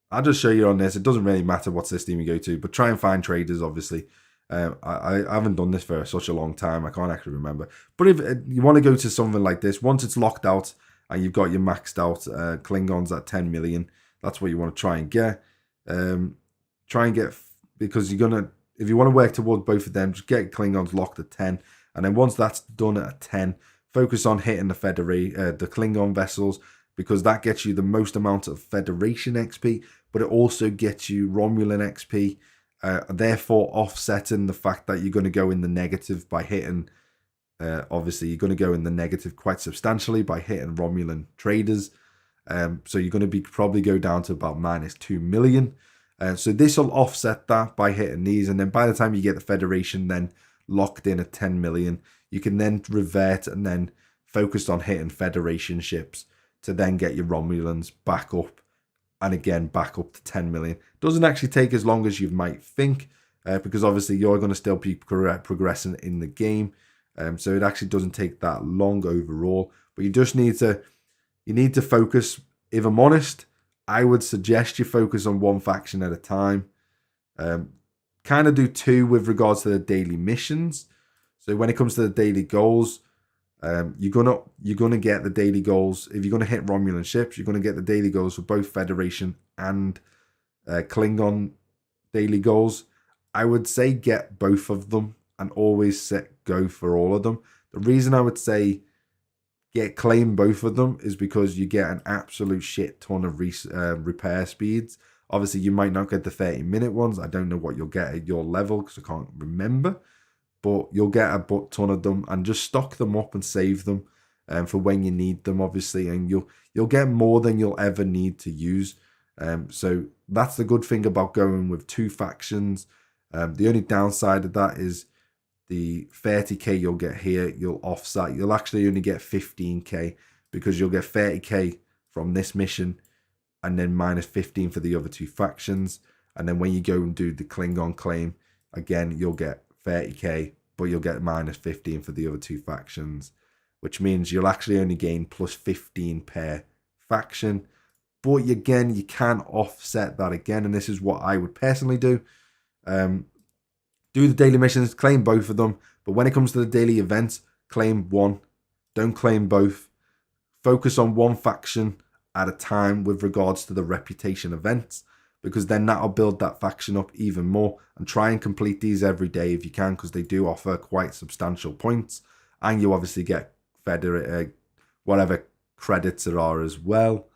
I'll just show you on this. It doesn't really matter what system you go to, but try and find traders, obviously. I haven't done this for such a long time. I can't actually remember. But if you want to go to something like this, once it's locked out and you've got your maxed out Klingons at 10 million, that's what you want to try and get. Because you're going to, if you want to work towards both of them, just get Klingons locked at 10. And then once that's done at 10, focus on hitting the Klingon vessels, because that gets you the most amount of Federation XP, but it also gets you Romulan XP, therefore offsetting the fact that you're going to go in the negative by hitting, obviously you're going to go in the negative quite substantially by hitting Romulan traders. So you're going to probably go down to about -2 million. So this will offset that by hitting these, and then by the time you get the Federation then locked in at 10 million, you can then revert and then focus on hitting Federation ships to then get your Romulans back up and again back up to 10 million. Doesn't actually take as long as you might think, because obviously you're going to still be progressing in the game. So it actually doesn't take that long overall. But you just need to focus. If I'm honest, I would suggest you focus on one faction at a time. Kind of do two with regards to the daily missions. So when it comes to the daily goals, you're gonna get the daily goals. If you're gonna hit Romulan ships, you're gonna get the daily goals for both Federation and Klingon daily goals. I would say get both of them and always set go for all of them. The reason I would say claim both of them is because you get an absolute shit ton of repair speeds. Obviously, you might not get the 30-minute ones. I don't know what you'll get at your level because I can't remember. But you'll get a ton of them and just stock them up and save them for when you need them, obviously. And you'll get more than you'll ever need to use. So that's the good thing about going with two factions. The only downside of that is the 30k you'll get here, you'll offset. You'll actually only get 15k because you'll get 30k from this mission and then minus 15 for the other two factions. And then when you go and do the Klingon claim, again, you'll get 30k, but you'll get minus 15 for the other two factions, which means you'll actually only gain plus 15 per faction. But again, you can offset that again, and this is what I would personally do. Do the daily missions, claim both of them, but when it comes to the daily events, claim one. Don't claim both. Focus on one faction at a time with regards to the reputation events, because then that'll build that faction up even more. And try and complete these every day if you can, because they do offer quite substantial points, and you obviously get whatever credits there are as well.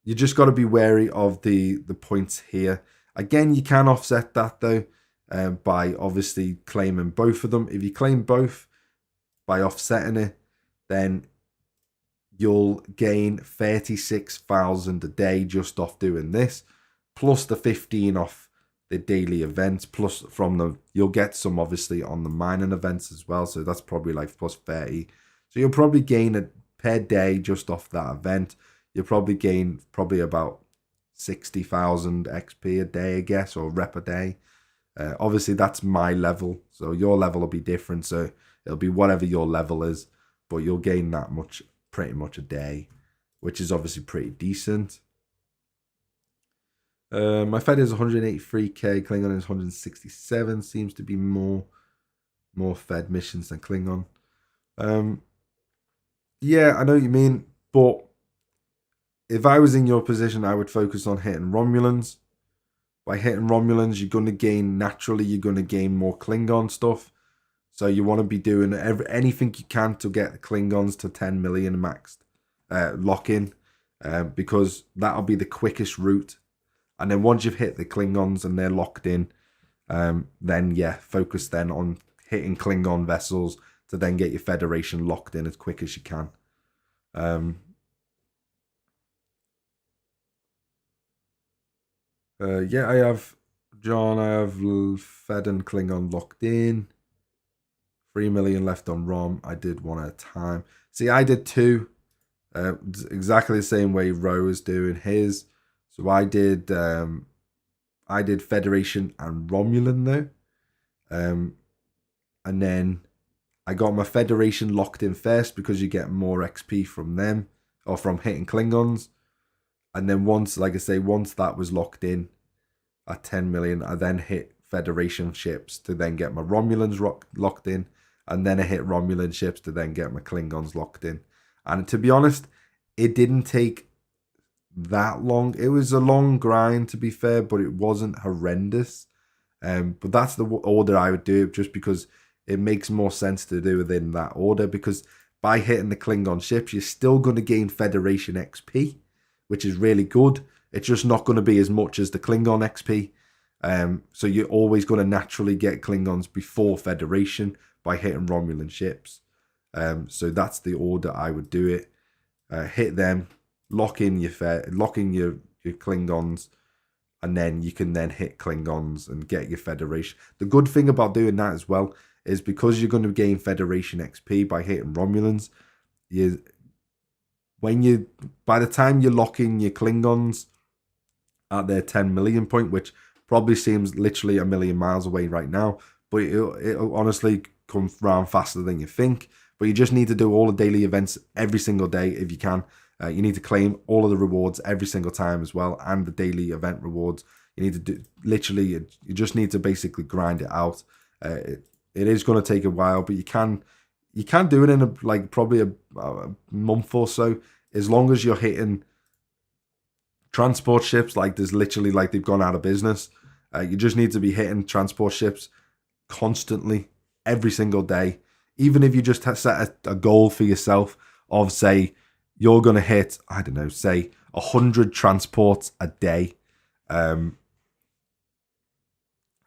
You just got to be wary of the points here. Again, you can offset that though by obviously claiming both of them. If you claim both by offsetting it, then you'll gain 36,000 a day just off doing this, plus the 15 off the daily events, plus from the you'll get some obviously on the mining events as well. So that's probably like plus 30. So you'll probably gain it per day just off that event. You'll probably gain about 60,000 XP a day, I guess, or rep a day. Obviously, that's my level, so your level will be different. So it'll be whatever your level is, but you'll gain that much pretty much a day, which is obviously pretty decent. My Fed is 183k, Klingon is 167. Seems to be more Fed missions than Klingon. Yeah, I know what you mean, but if I was in your position, I would focus on hitting Romulans. By hitting Romulans, you're going to gain more Klingon stuff. So you want to be doing anything you can to get the Klingons to 10 million maxed lock-in, because that'll be the quickest route. And then once you've hit the Klingons and they're locked in, then yeah, focus then on hitting Klingon vessels to then get your Federation locked in as quick as you can. Yeah, I have Fed and Klingon locked in. 3 million left on ROM. I did one at a time. See, I did two. Exactly the same way Ro is doing his. So I did Federation and Romulan though. And then I got my Federation locked in first because you get more XP from them or from hitting Klingons. And then once that was locked in at 10 million, I then hit Federation ships to then get my Romulans locked in. And then I hit Romulan ships to then get my Klingons locked in. And to be honest, it didn't take that long. It was a long grind, to be fair, but it wasn't horrendous. But that's the order I would do it, just because it makes more sense to do within that order. Because by hitting the Klingon ships, you're still going to gain Federation XP, which is really good. It's just not going to be as much as the Klingon XP. So you're always going to naturally get Klingons before Federation by hitting Romulan ships. So that's the order I would do it. Hit them, lock in your Klingons, and then you can then hit Klingons and get your Federation. The good thing about doing that as well is because you're going to gain Federation XP by hitting Romulans, by the time you lock in your Klingons at their 10 million point, which probably seems literally a million miles away right now, but it'll honestly come around faster than you think. But you just need to do all the daily events every single day if you can. You need to claim all of the rewards every single time as well, and the daily event rewards. You need to do literally. You just need to basically grind it out. It is going to take a while, but you can do it in probably a month or so, as long as you're hitting transport ships. Like there's literally like they've gone out of business. You just need to be hitting transport ships constantly every single day. Even if you just set a goal for yourself of, say, you're going to hit, I don't know, say 100 transports a day,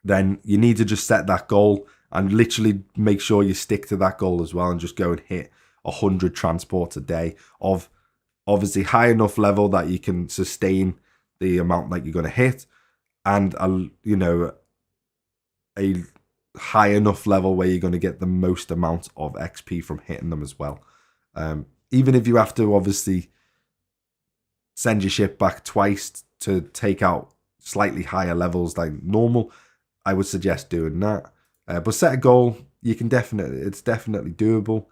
then you need to just set that goal and literally make sure you stick to that goal as well, and just go and hit 100 transports a day of obviously high enough level that you can sustain the amount that you're going to hit, and a high enough level where you're going to get the most amount of XP from hitting them as well. Even if you have to obviously send your ship back twice to take out slightly higher levels like normal, I would suggest doing that. But set a goal. It's definitely doable.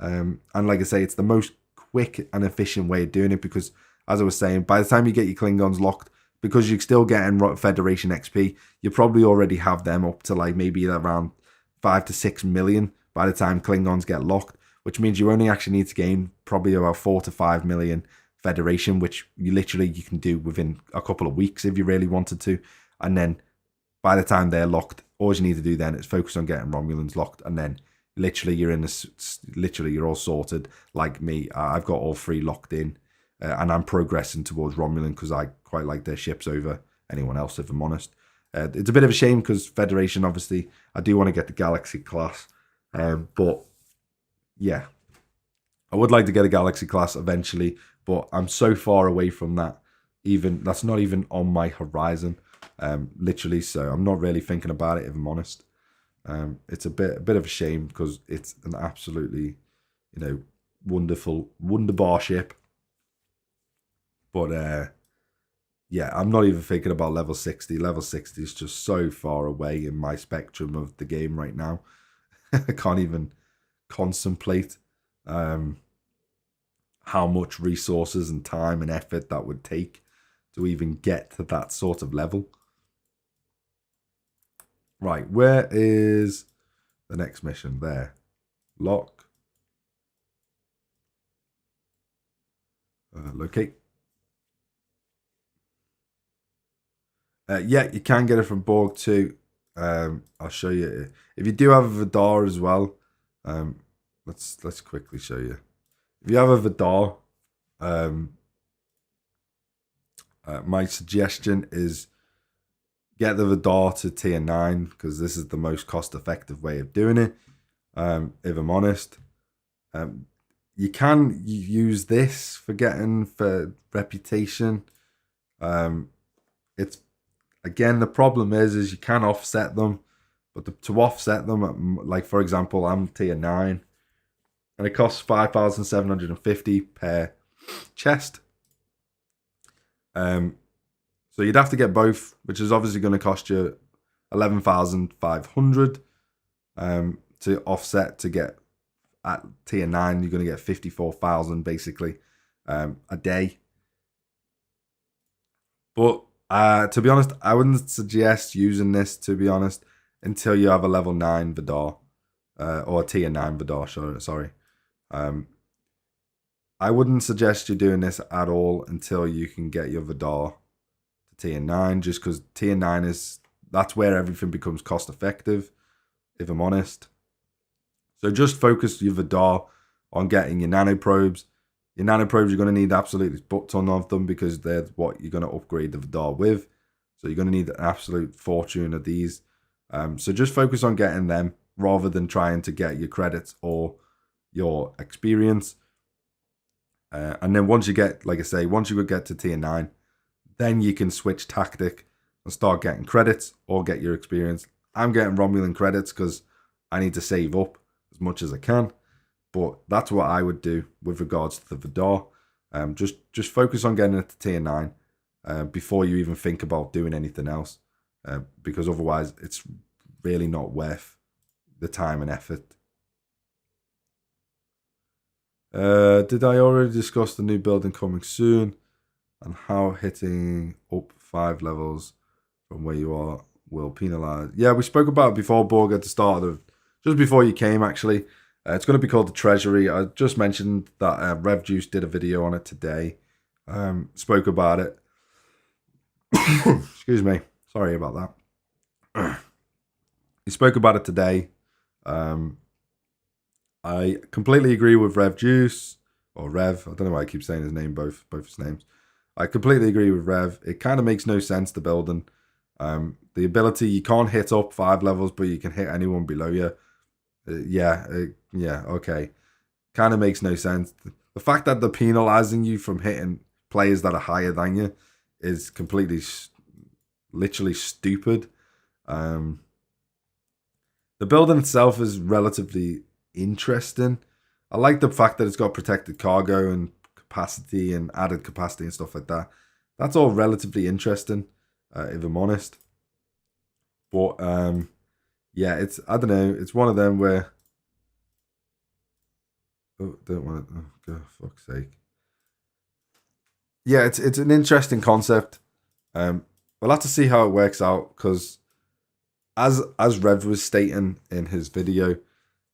And like I say, it's the most quick and efficient way of doing it, because, as I was saying, by the time you get your Klingons locked, because you're still getting Federation XP, you probably already have them up to like maybe around 5 to 6 million by the time Klingons get locked, which means you only actually need to gain probably about 4 to 5 million Federation, which you can do within a couple of weeks if you really wanted to. And then by the time they're locked, all you need to do then is focus on getting Romulans locked, and then literally you're all sorted. Like me, I've got all 3 locked in, and I'm progressing towards Romulan because I quite like their ships over anyone else, if I'm honest. It's a bit of a shame because Federation, obviously, I do want to get the Galaxy class, but yeah, I would like to get a Galaxy class eventually, but I'm so far away from that. That's not even on my horizon, literally. So I'm not really thinking about it, if I'm honest. It's a bit of a shame because it's an absolutely, wonderful, wunderbar ship. But yeah, I'm not even thinking about level 60. Level 60 is just so far away in my spectrum of the game right now. I can't even contemplate how much resources and time and effort that would take to even get to that sort of level. Right, where is the next mission? There. Lock. Locate. Yeah, you can get it from Borg too. I'll show you. If you do have a Vidar as well, let's quickly show you. If you have a Vidar, my suggestion is get the Vidar to tier 9, because this is the most cost-effective way of doing it. If I'm honest, you can use this for reputation. It's again, the problem is you can offset them, but to offset them, like for example, I'm tier 9, and it costs 5,750 per chest. So you'd have to get both, which is obviously going to cost you 11,500 to offset to get at tier 9. You're going to get 54,000 basically a day. But to be honest, I wouldn't suggest using this, to be honest, until you have a level 9 Vidar, or a tier 9 Vidar, sorry. I wouldn't suggest you doing this at all until you can get your Vidar to tier 9, just because tier 9 that's where everything becomes cost effective, if I'm honest. So just focus your Vidar on getting your nanoprobes. Your nanoprobes, you're going to need absolutely a butt ton of them, because they're what you're going to upgrade the Vidar with. So you're going to need an absolute fortune of these. So just focus on getting them rather than trying to get your credits or your experience. And then once you get, like I say, once you get to tier 9, then you can switch tactic and start getting credits or get your experience. I'm getting Romulan credits because I need to save up as much as I can. But that's what I would do with regards to the Vidar. Just focus on getting it to tier 9 before you even think about doing anything else, because otherwise it's really not worth the time and effort. Did I already discuss the new building coming soon and how hitting up 5 levels from where you are will penalize? Yeah, we spoke about it before, Borg, at the start of just before you came, actually. It's going to be called the Treasury. I just mentioned that Rev Juice did a video on it today. Spoke about it. Excuse me. Sorry about that. He spoke about it today. I completely agree with Rev Juice, or Rev. I don't know why I keep saying his name, both his names. I completely agree with Rev. It kind of makes no sense, the building. The ability, you can't hit up 5 levels, but you can hit anyone below you. Yeah, okay. Kind of makes no sense. The fact that they're penalizing you from hitting players that are higher than you is completely, literally stupid. The building itself is relatively interesting. I like the fact that it's got protected cargo and capacity and added capacity and stuff like that. That's all relatively interesting, if I'm honest. But yeah, it's, I don't know, it's one of them where, oh, don't want to, oh, God, fuck's sake. Yeah, it's an interesting concept. We'll have to see how it works out, because as Rev was stating in his video,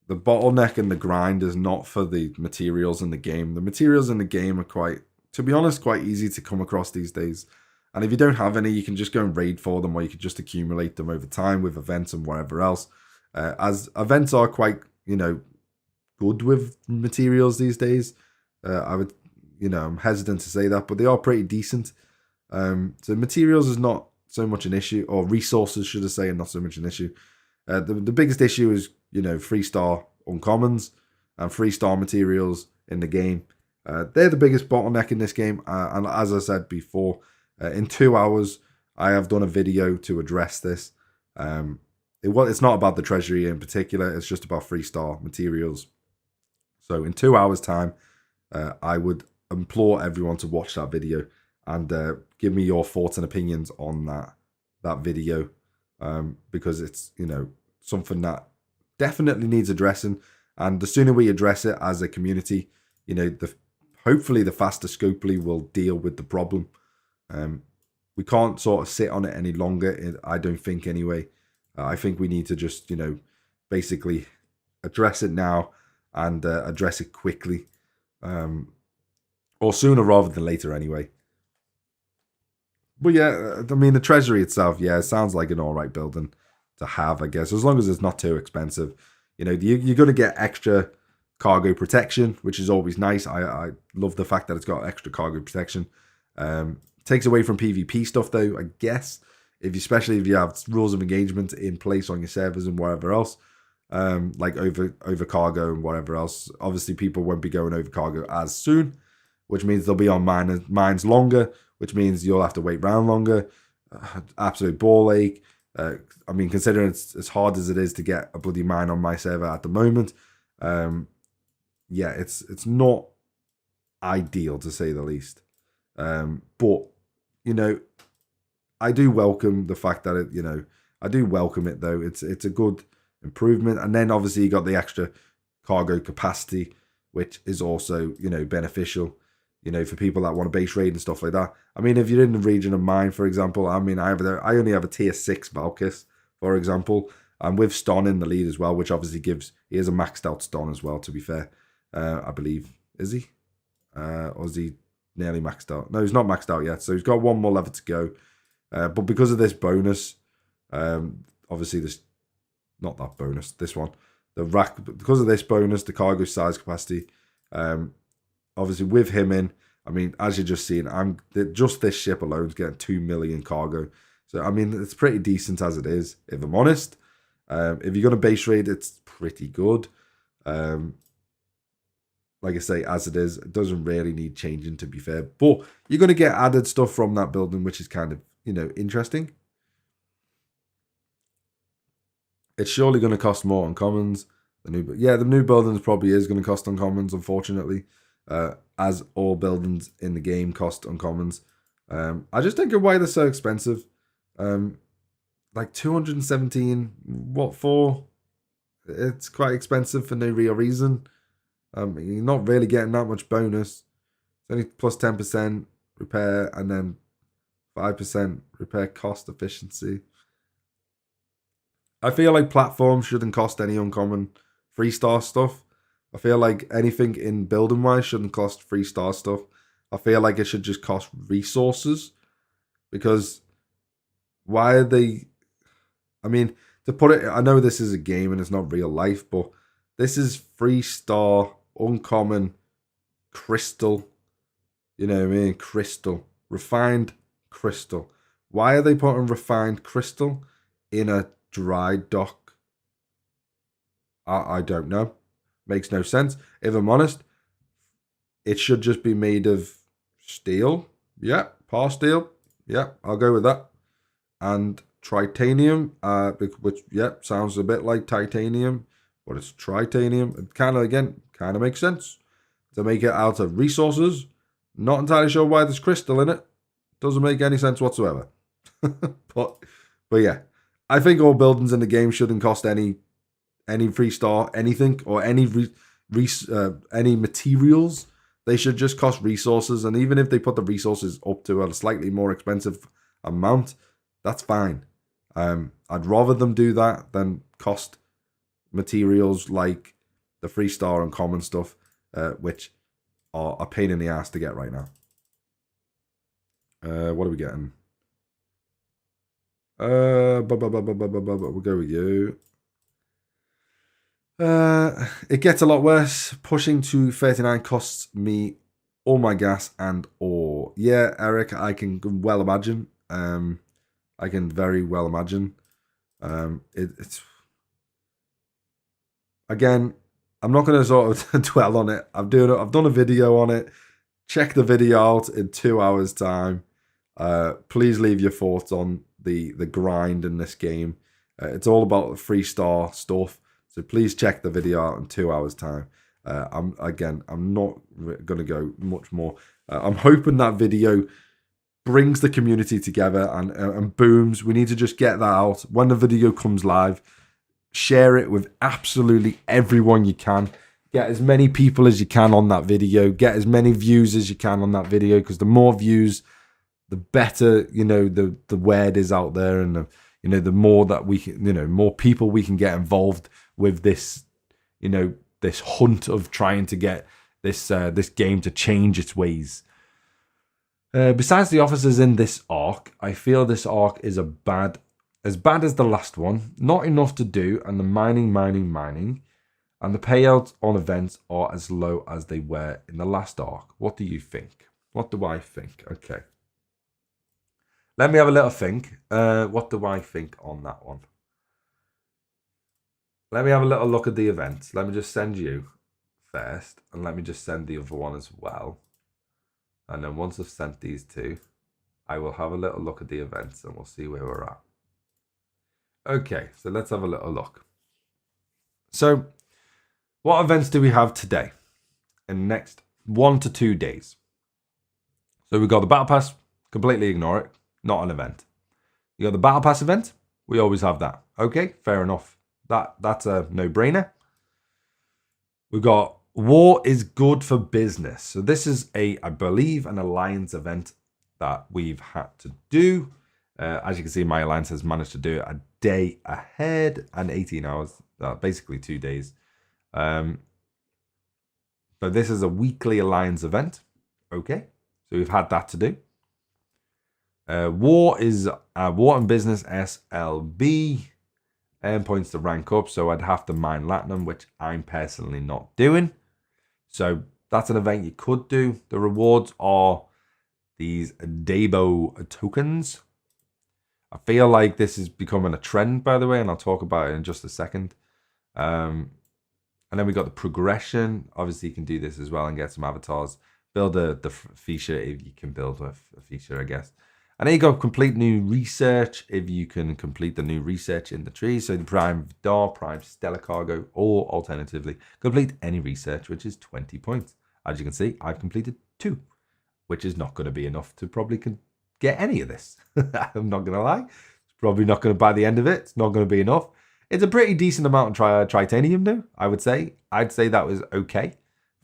the bottleneck and the grind is not for the materials in the game. The materials in the game are quite, to be honest, quite easy to come across these days. And if you don't have any, you can just go and raid for them, or you can just accumulate them over time with events and whatever else. As events are quite, good with materials these days. I would, I'm hesitant to say that, but they are pretty decent. So materials is not so much an issue, or resources, should I say, and not so much an issue. The biggest issue is, 3-star uncommons and 3-star materials in the game. They're the biggest bottleneck in this game. And as I said before, in 2 hours, I have done a video to address this. It's not about the treasury in particular. It's just about 3-star materials. So in 2 hours' time, I would implore everyone to watch that video and give me your thoughts and opinions on that video, because it's, something that definitely needs addressing. And the sooner we address it as a community, hopefully the faster Scopely will deal with the problem. We can't sort of sit on it any longer, I don't think, anyway. I think we need to just, basically address it now and address it quickly, or sooner rather than later anyway. But yeah, I mean, the treasury itself, yeah, it sounds like an all right building to have, I guess, as long as it's not too expensive. You're going to get extra cargo protection, which is always nice. I love the fact that it's got extra cargo protection. Takes away from PvP stuff, though, I guess, especially if you have rules of engagement in place on your servers and whatever else, like over cargo and whatever else. Obviously, people won't be going over cargo as soon, which means they'll be on mines longer, which means you'll have to wait around longer. Absolute ball ache. I mean, considering it's as hard as it is to get a bloody mine on my server at the moment, yeah, it's not ideal, to say the least. But I do welcome the fact that it, I do welcome it, though. It's a good improvement. And then obviously you got the extra cargo capacity, which is also, beneficial, for people that want to base raid and stuff like that. I mean, if you're in the region of mine, for example, I mean, I only have a tier 6 Valkis, for example, and with Ston in the lead as well, which obviously he is a maxed out Ston as well, to be fair. I believe. Is he? Or is he nearly maxed out? No, he's not maxed out yet, so he's got one more level to go. But because of this bonus, obviously this, not that bonus, this one, the rack, because of this bonus, the cargo size capacity, obviously with him in, I mean, as you're just seeing, just this ship alone is getting 2 million cargo. So, I mean, it's pretty decent as it is, if I'm honest. If you're going to base raid, it's pretty good. Like I say, as it is, it doesn't really need changing, to be fair. But you're going to get added stuff from that building, which is kind of, interesting. It's surely going to cost more on commons. The new buildings probably is going to cost on commons, unfortunately. as all buildings in the game cost uncommons. I just don't get why they're so expensive. Like 217, what for? It's quite expensive for no real reason. You're not really getting that much bonus. It's only plus 10% repair and then 5% repair cost efficiency. I feel like platforms shouldn't cost any uncommon 3-star stuff. I feel like anything in building wise shouldn't cost 3-star stuff. I feel like it should just cost resources. Because why are they... I mean, to put it... I know this is a game and it's not real life, but this is 3-star uncommon crystal. You know what I mean? Crystal. Refined crystal. Why are they putting refined crystal in a dry dock? I don't know. Makes no sense. If I'm honest, it should just be made of steel. Yeah, par steel. Yeah, I'll go with that. And titanium, which, yeah, sounds a bit like titanium, but it's titanium. It kind of makes sense to make it out of resources. Not entirely sure why there's crystal in it. Doesn't make any sense whatsoever. but yeah, I think all buildings in the game shouldn't cost any 3-star anything or any materials. They should just cost resources, and even if they put the resources up to a slightly more expensive amount, that's fine. I'd rather them do that than cost materials like the 3-star and common stuff, which are a pain in the ass to get right now. What are we getting? We'll go with you. It gets a lot worse. Pushing to 39 costs me all my gas and ore. Yeah, Eric, I can well imagine. I can very well imagine. It's again, I'm not going to sort of dwell on it. I've done a video on it. Check the video out in 2 hours time. Please leave your thoughts on the grind in this game. It's all about the 3-star stuff. So please check the video out in 2 hours time. I'm not going to go much more. I'm hoping that video brings the community together and booms. We need to just get that out. When the video comes live, share it with absolutely everyone you can. Get as many people as you can on that video. Get as many views as you can on that video, because the more views, the better, the word is out there, and the more that we can, more people we can get involved with this, this hunt of trying to get this game to change its ways. Besides the officers in this arc, I feel this arc is as bad as the last one. Not enough to do, and the mining, and the payouts on events are as low as they were in the last arc. What do you think? What do I think? Okay. Let me have a little think. What do I think on that one? Let me have a little look at the events. Let me just send you first, and let me just send the other one as well. And then once I've sent these two, I will have a little look at the events and we'll see where we're at. Okay, so let's have a little look. So, what events do we have today in the next 1 to 2 days? So we've got the Battle Pass, completely ignore it, not an event. You got the Battle Pass event, we always have that. Okay, fair enough. That's a no-brainer. We've got War is Good for Business. So this is I believe, an alliance event that we've had to do. As you can see, my alliance has managed to do it a day ahead and 18 hours, basically 2 days. But this is a weekly alliance event. Okay, so we've had that to do. War is War and Business SLB. Points to rank up, so I'd have to mine Latinum, which I'm personally not doing. So that's an event you could do. The rewards are these Dabo tokens. I feel like this is becoming a trend, by the way, and I'll talk about it in just a second. And then we got the progression. Obviously, you can do this as well and get some avatars. Build the feature if you can build a feature, I guess. And then you got complete new research if you can complete the new research in the tree. So the Prime Dar, Prime Stellar Cargo, or alternatively, complete any research, which is 20 points. As you can see, I've completed 2, which is not going to be enough to probably get any of this. I'm not going to lie. It's probably not going to, by the end of it, it's not going to be enough. It's a pretty decent amount of titanium though, I would say. I'd say that was okay.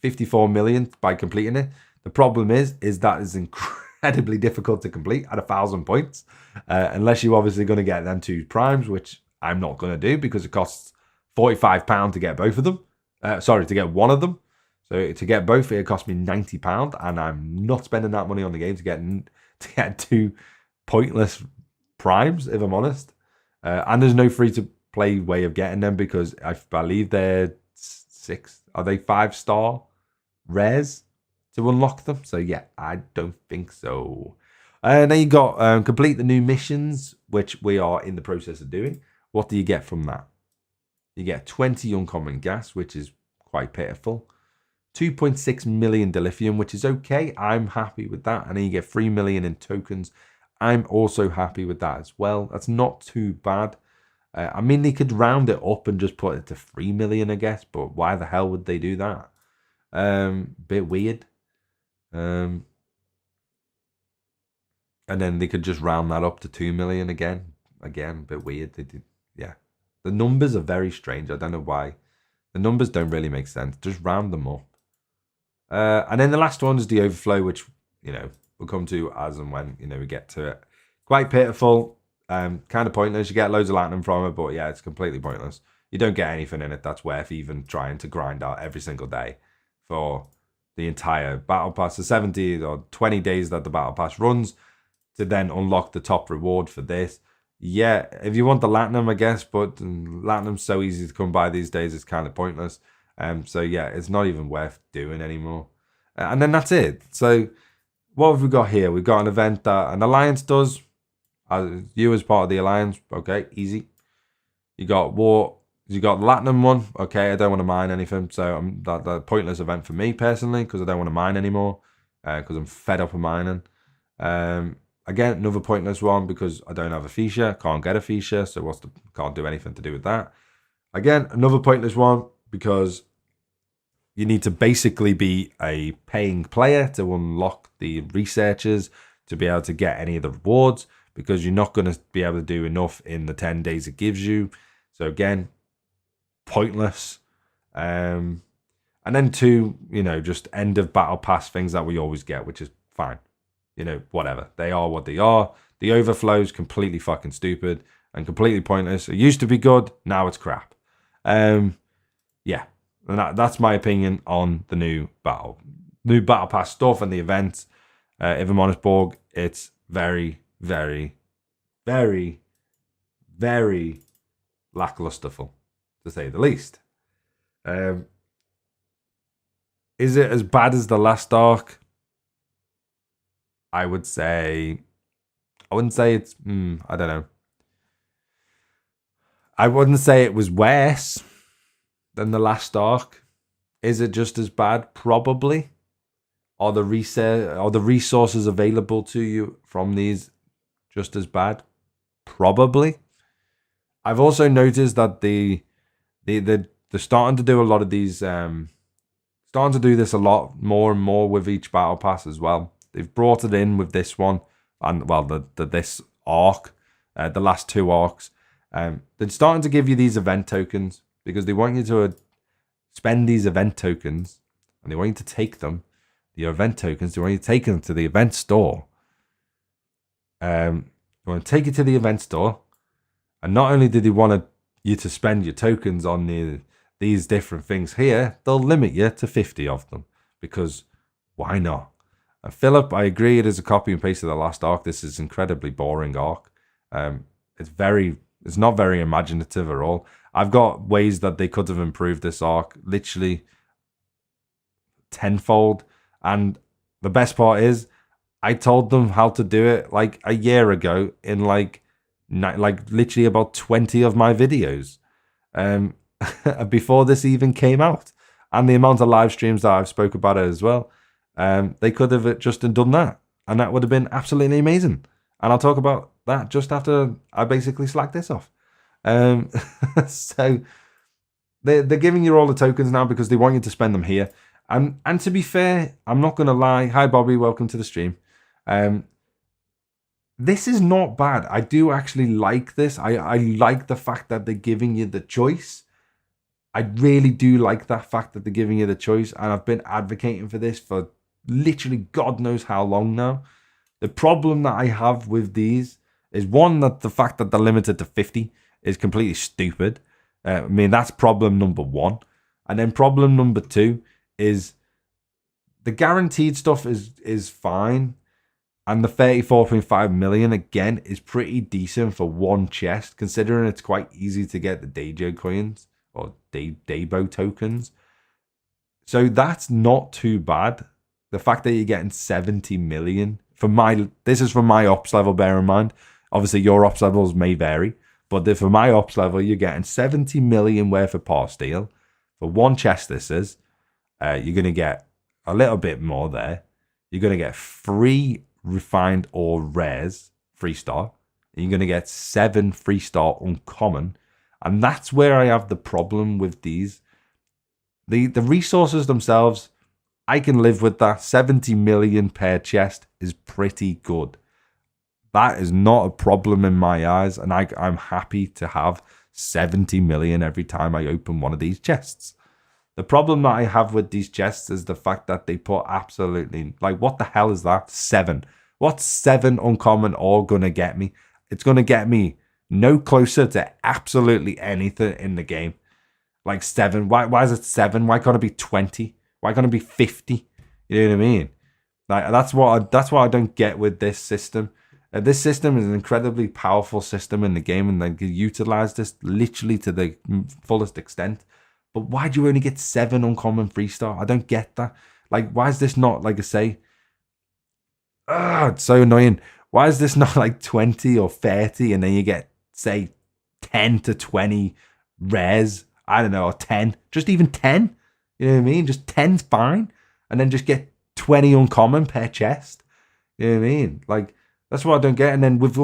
54 million by completing it. The problem is that is incredibly difficult to complete at 1,000 points. Unless you're obviously going to get them 2 primes, which I'm not going to do because it costs £45 to get both of them. Sorry, to get one of them. So to get both, it cost me £90, and I'm not spending that money on the game to get 2 pointless primes, if I'm honest. And there's no free-to-play way of getting them because I believe they're 5-star rares to unlock them. So yeah, I don't think so. And then you got complete the new missions, which we are in the process of doing. What do you get from that? You get 20 uncommon gas, which is quite pitiful. 2.6 million dilithium, which is okay. I'm happy with that. And then you get 3 million in tokens. I'm also happy with that as well. That's not too bad. I mean, they could round it up and just put it to 3 million, I guess. But why the hell would they do that? Bit weird. And then they could just round that up to 2 million again. Again, a bit weird. They did, yeah. The numbers are very strange. I don't know why. The numbers don't really make sense. Just round them up. And then the last one is the overflow, which, we'll come to as and when, we get to it. Quite pitiful. Kind of pointless. You get loads of platinum from it, but yeah, it's completely pointless. You don't get anything in it that's worth even trying to grind out every single day for the entire battle pass. The 70 or 20 days that the battle pass runs to then unlock the top reward for this. Yeah, if you want the platinum, I guess, but platinum's so easy to come by these days, it's kind of pointless. So yeah, it's not even worth doing anymore. And then that's it. So what have we got here? We've got an event that an alliance does. You as part of the alliance, okay, easy. You got war. You got the platinum one, okay. I don't want to mine anything, so that's a pointless event for me personally because I don't want to mine anymore because I'm fed up of mining. Again, another pointless one because I don't have a feature, can't get a feature, so can't do anything to do with that. Again, another pointless one because you need to basically be a paying player to unlock the researchers to be able to get any of the rewards because you're not going to be able to do enough in the 10 days it gives you. So again, pointless. And then 2, just end of battle pass things that we always get, which is fine. Whatever. They are what they are. The overflow is completely fucking stupid and completely pointless. It used to be good. Now it's crap. Yeah. And that's my opinion on the new battle pass stuff and the events. If I'm honest, Borg, it's very, very, very, very lacklusterful, to say the least. Is it as bad as the last arc? I wouldn't say it's, I don't know. I wouldn't say it was worse than the last arc. Is it just as bad? Probably. Are the resources available to you from these just as bad? Probably. I've also noticed that they're starting to do a lot of these, starting to do this a lot more and more with each battle pass as well. They've brought it in with this one, and well, this arc, the last 2 arcs. They're starting to give you these event tokens because they want you to spend these event tokens, and they want you to take them. Your event tokens, they want you to take them to the event store. They want to take you to the event store, and not only do they want you to spend your tokens on these different things here, they'll limit you to 50 of them because why not? And Philip, I agree, it is a copy and paste of the last arc. This is incredibly boring arc. It's not very imaginative at all. I've got ways that they could have improved this arc, literally tenfold. And the best part is, I told them how to do it like a year ago in like literally about 20 of my videos, before this even came out. And the amount of live streams that I've spoke about it as well. They could have just done that, and that would have been absolutely amazing. And I'll talk about that just after I basically slack this off. So they're giving you all the tokens now because they want you to spend them here. And to be fair, I'm not going to lie. Hi, Bobby. Welcome to the stream. This is not bad. I do actually like this. I like the fact that they're giving you the choice. I really do like that fact that they're giving you the choice. And I've been advocating for this for literally God knows how long now. The problem that I have with these is, one, that the fact that they're limited to 50 is completely stupid. I mean, that's problem number one. And then problem number two is the guaranteed stuff is fine. And the 34.5 million, again, is pretty decent for one chest, considering it's quite easy to get the Dajo coins or Dabo tokens. So that's not too bad. The fact that you're getting 70 million, this is from my ops level, bear in mind. Obviously, your ops levels may vary, but for my ops level, you're getting 70 million worth of par steel. For one chest, this is. You're going to get a little bit more there. You're going to get 3 refined ore rares, 3-star. And you're going to get 7 3-star uncommon. And that's where I have the problem with these. The resources themselves, I can live with that. 70 million per chest is pretty good. That is not a problem in my eyes. And I'm happy to have 70 million every time I open one of these chests. The problem that I have with these chests is the fact that they put absolutely, like, what the hell is that? 7. What's 7 uncommon ore gonna get me? It's gonna get me no closer to absolutely anything in the game. Like 7. Why is it 7? Why can't it be 20? Why can't it be 50? You know what I mean? Like, that's what I don't get with this system. This system is an incredibly powerful system in the game, and they can utilize this literally to the fullest extent. But why do you only get 7 uncommon 3-star? I don't get that. Like, why is this not, like I say... it's so annoying. Why is this not like 20 or 30 and then you get, say, 10 to 20 rares? I don't know, or 10. Just even 10. You know what I mean? Just 10's fine. And then just get 20 uncommon per chest. You know what I mean? Like, that's what I don't get. And then with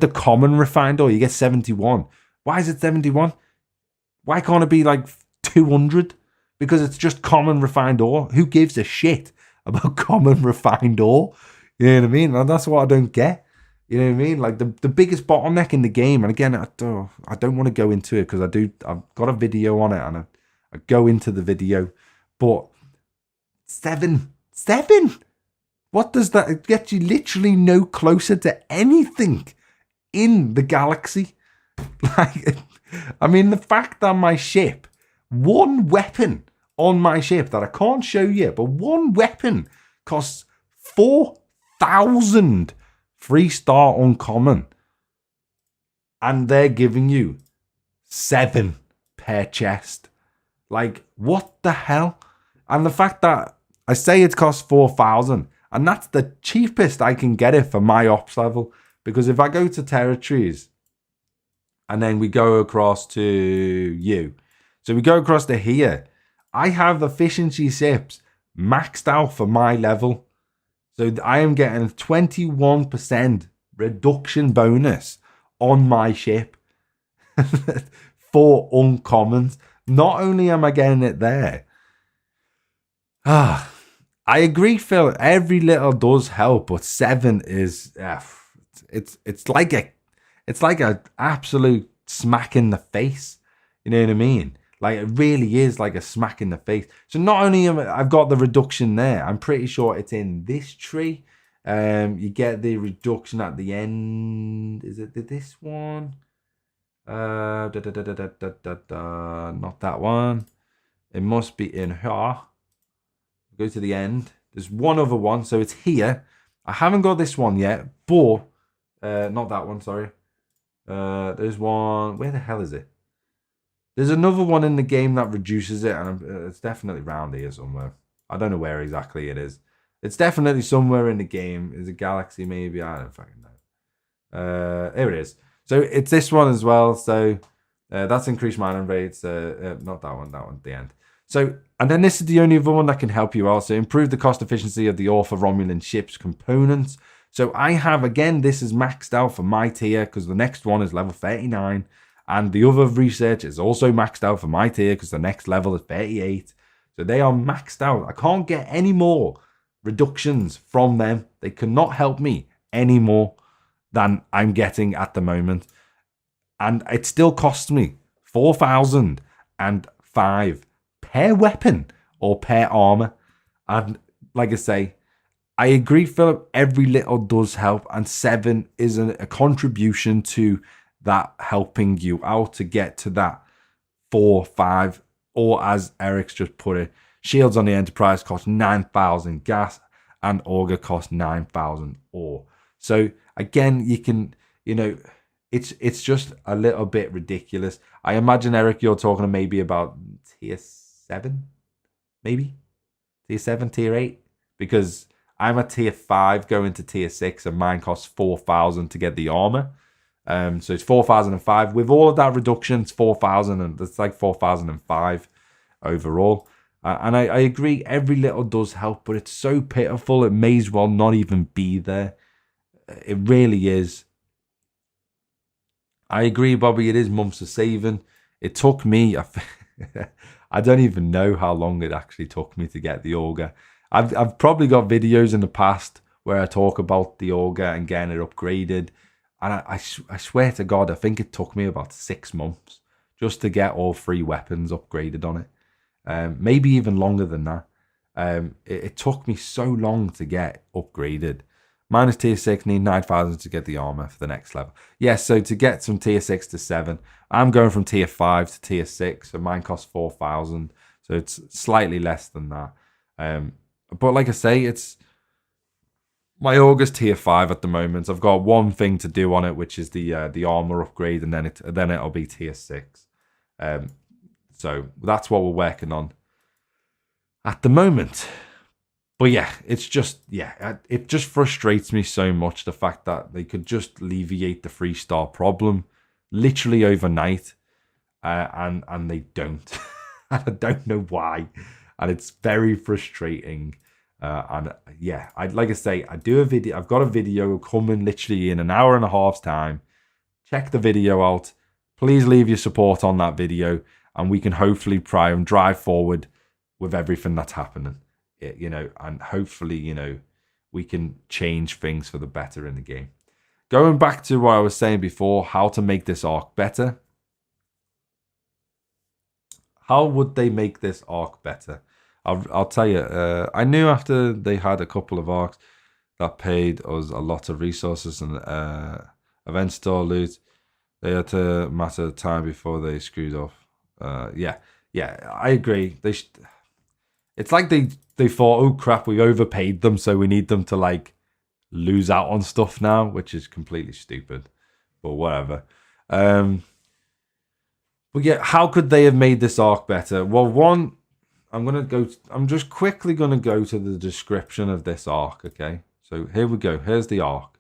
the common refined ore, you get 71. Why is it 71? Why can't it be like 200? Because it's just common refined ore. Who gives a shit about common refined ore? You know what I mean? And that's what I don't get. You know what I mean? Like the biggest bottleneck in the game, and again, I don't want to go into it because I've got a video on it and I go into the video. But 7. What does that? It gets you literally no closer to anything in the galaxy. Like, I mean, the fact that my ship, one weapon on my ship that I can't show you, but one weapon costs 4,000 3-star uncommon, and they're giving you 7 per chest. Like, what the hell? And the fact that I say it costs 4,000, and that's the cheapest I can get it for my ops level. Because if I go to territories and then we go across to you, so we go across to here, I have efficiency sips maxed out for my level. So I am getting a 21% reduction bonus on my ship for uncommons. Not only am I getting it there, I agree, Phil. Every little does help, but 7 is it's like a absolute smack in the face. You know what I mean? Like, it really is like a smack in the face. So not only I've got the reduction there, I'm pretty sure it's in this tree. You get the reduction at the end. Is it this one? Not that one. It must be in here. Go to the end. There's one other one, so it's here. I haven't got this one yet, but not that one. Sorry. There's one. Where the hell is it? There's another one in the game that reduces it, and it's definitely round here somewhere. I don't know where exactly it is. It's definitely somewhere in the game. Is it Galaxy maybe? I don't fucking know. Here it is. So it's this one as well. So that's increased mining rates. Not that one. That one at the end. So, and then this is the only other one that can help you out. So improve the cost efficiency of the ore for Romulan ships components. So I have, again, this is maxed out for my tier because the next one is level 39. And the other research is also maxed out for my tier because the next level is 38. So they are maxed out. I can't get any more reductions from them. They cannot help me any more than I'm getting at the moment. And it still costs me 4,005 per weapon or per armor. And like I say, I agree, Philip, every little does help. And 7 is a contribution to that, helping you out to get to that 4, 5, or as Eric's just put it, shields on the Enterprise cost 9,000 gas and Auger cost 9,000 ore. So again, you can, it's just a little bit ridiculous. I imagine, Eric, you're talking maybe about tier 7, maybe tier 7, tier 8, because I'm a tier 5 going to tier 6 and mine costs 4,000 to get the armor. So it's 4,005 with all of that reduction. It's 4,000 and it's like 4,005 overall. And I agree, every little does help, but it's so pitiful. It may as well not even be there. It really is. I agree, Bobby. It is months of saving. It took me, I don't even know how long it actually took me to get the Auger. I've probably got videos in the past where I talk about the Auger and getting it upgraded. And I swear to God, I think it took me about 6 months just to get all 3 weapons upgraded on it. Maybe even longer than that. It took me so long to get upgraded. Minus tier 6, need 9,000 to get the armor for the next level. Yes, so to get from tier 6 to 7, I'm going from tier 5 to tier 6. So mine costs 4,000. So it's slightly less than that. But like I say, it's my Auger's tier 5 at the moment. I've got one thing to do on it, which is the armor upgrade, and then it'll be tier 6. So that's what we're working on at the moment. But yeah, it just frustrates me so much, the fact that they could just alleviate the 3-star problem literally overnight, and they don't. And I don't know why, and it's very frustrating. And yeah, like I say, I do a video. I've got a video coming literally in an hour and a half's time. Check the video out. Please leave your support on that video, and we can hopefully try and drive forward with everything that's happening. And hopefully, we can change things for the better in the game. Going back to what I was saying before, how to make this arc better. How would they make this arc better? I'll tell you, I knew after they had a couple of arcs that paid us a lot of resources and event store loot, they had to matter of time before they screwed off. Yeah, I agree. It's like they thought, oh crap, we overpaid them, so we need them to like lose out on stuff now, which is completely stupid. But whatever. But yeah, how could they have made this arc better? Well, one, I'm just quickly gonna go to the description of this arc, okay? So here we go. Here's the arc.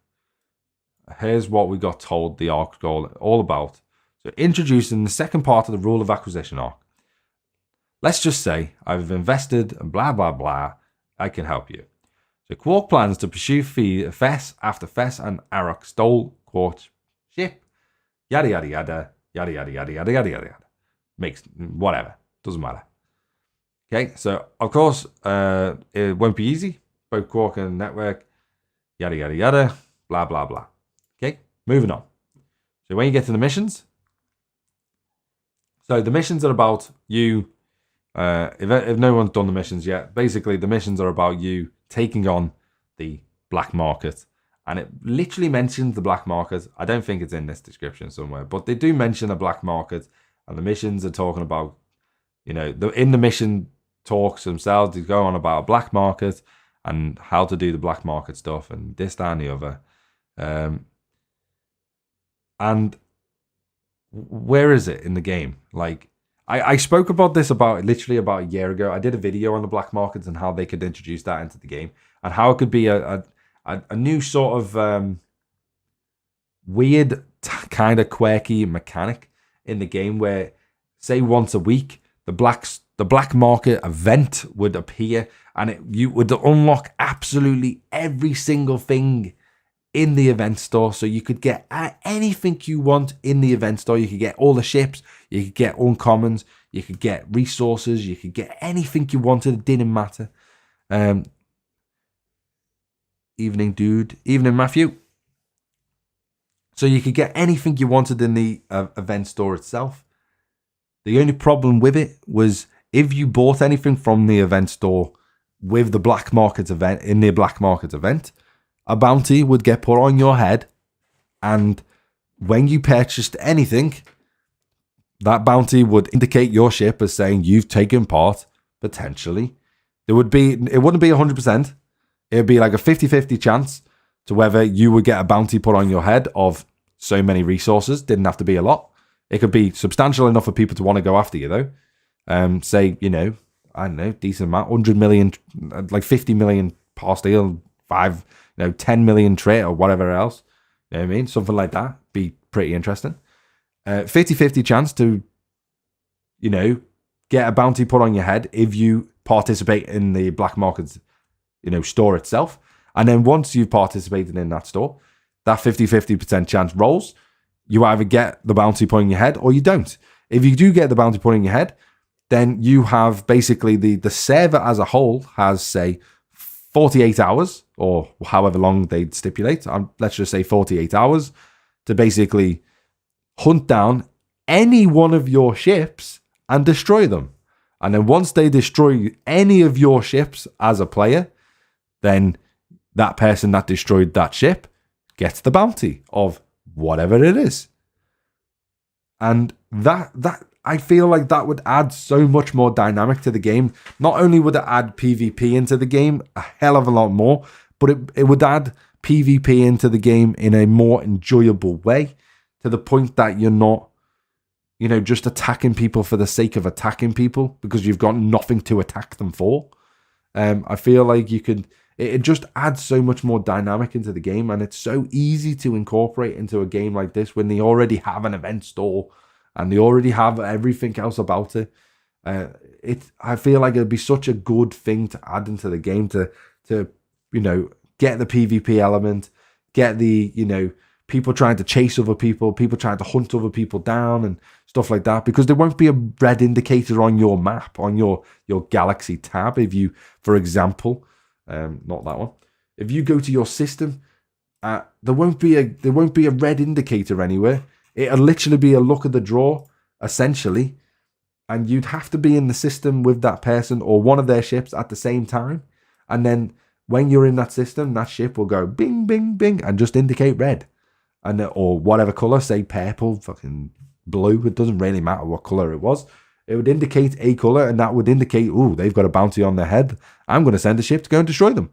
Here's what we got told the arc's all about. So introducing the second part of the rule of acquisition arc. Let's just say I've invested and blah blah blah. I can help you. So Quark plans to pursue Fess after Fess and Arak stole Quark's ship. Yada yada yada yada yada yada yada yada yada. Makes whatever. Doesn't matter. Okay, so of course it won't be easy. Both Quark and Network, yada yada yada, blah blah blah. Okay, moving on. So when you get to the missions, so the missions are about you. If no one's done the missions yet, basically the missions are about you taking on the black market, and it literally mentions the black market. I don't think it's in this description somewhere, but they do mention a black market, and the missions are talking about, in the mission talks themselves, they go on about a black market and how to do the black market stuff and this, that, and the other. And where is it in the game? Like, I spoke about this literally about a year ago. I did a video on the black markets and how they could introduce that into the game, and how it could be a new sort of weird, kind of quirky mechanic in the game where, say, once a week, the black market event would appear, and you would unlock absolutely every single thing in the event store. So you could get anything you want in the event store. You could get all the ships, you could get uncommons, You could get resources. You could get anything you wanted. It didn't matter. Evening, dude. Evening, Matthew. So you could get anything you wanted in the event store itself. The only problem with it was if you bought anything from the event store with the black market event, in the black market event, a bounty would get put on your head. And when you purchased anything, that bounty would indicate your ship as saying you've taken part, potentially. It wouldn't be 100%. It would be like a 50-50 chance to whether you would get a bounty put on your head of so many resources. Didn't have to be a lot. It could be substantial enough for people to want to go after you, though. Say, I don't know, decent amount, 100 million, like 50 million par steel, 10 million trait or whatever else. You know what I mean? Something like that. Be pretty interesting. 50-50 chance to, get a bounty put on your head if you participate in the black market, store itself. And then once you've participated in that store, that 50-50% chance rolls. You either get the bounty put on your head or you don't. If you do get the bounty put on your head, then you have basically the server as a whole has, say, 48 hours or however long they stipulate. Let's just say 48 hours to basically hunt down any one of your ships and destroy them. And then once they destroy any of your ships as a player, then that person that destroyed that ship gets the bounty of whatever it is. And that I feel like that would add so much more dynamic to the game. Not only would it add PvP into the game a hell of a lot more, but it would add PvP into the game in a more enjoyable way, to the point that you're not, just attacking people for the sake of attacking people because you've got nothing to attack them for. I feel like it just adds so much more dynamic into the game, and it's so easy to incorporate into a game like this when they already have an event store and they already have everything else about it. I feel like it'd be such a good thing to add into the game to get the PvP element, get the, people trying to chase other people trying to hunt other people down and stuff like that, because there won't be a red indicator on your map, on your galaxy tab. If you, for example, not that one, if you go to your system, there won't be a red indicator anywhere. It'll literally be a look at the draw, essentially, and you'd have to be in the system with that person or one of their ships at the same time. And then when you're in that system, that ship will go bing, bing, bing, and just indicate red, and or whatever color, say purple, fucking blue. It doesn't really matter what color it was. It would indicate a color, and that would indicate, oh, they've got a bounty on their head. I'm going to send a ship to go and destroy them.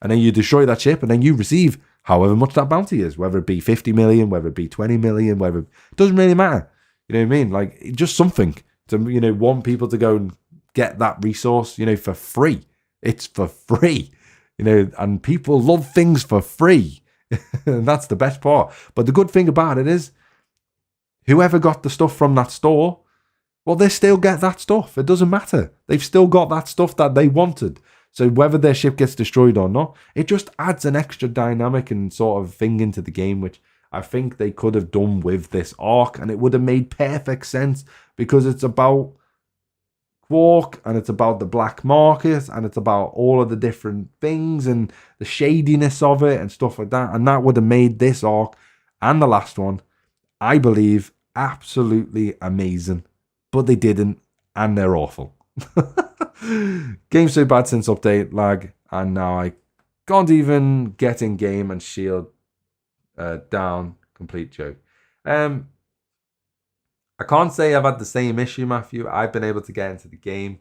And then you destroy that ship, and then you receive however much that bounty is, whether it be 50 million, whether it be 20 million, it doesn't really matter. You know what I mean? Like, just something to, want people to go and get that resource, for free. It's for free, and people love things for free. And that's the best part. But the good thing about it is, whoever got the stuff from that store, well, they still get that stuff. It doesn't matter. They've still got that stuff that they wanted. So whether their ship gets destroyed or not, it just adds an extra dynamic and sort of thing into the game, which I think they could have done with this arc, and it would have made perfect sense, because it's about Quark, and it's about the black market, and it's about all of the different things and the shadiness of it and stuff like that. And that would have made this arc and the last one, I believe, absolutely amazing. But they didn't, and they're awful. Game's so bad since update, lag, and now I can't even get in game and shield down. Complete joke. I can't say I've had the same issue, Matthew. I've been able to get into the game,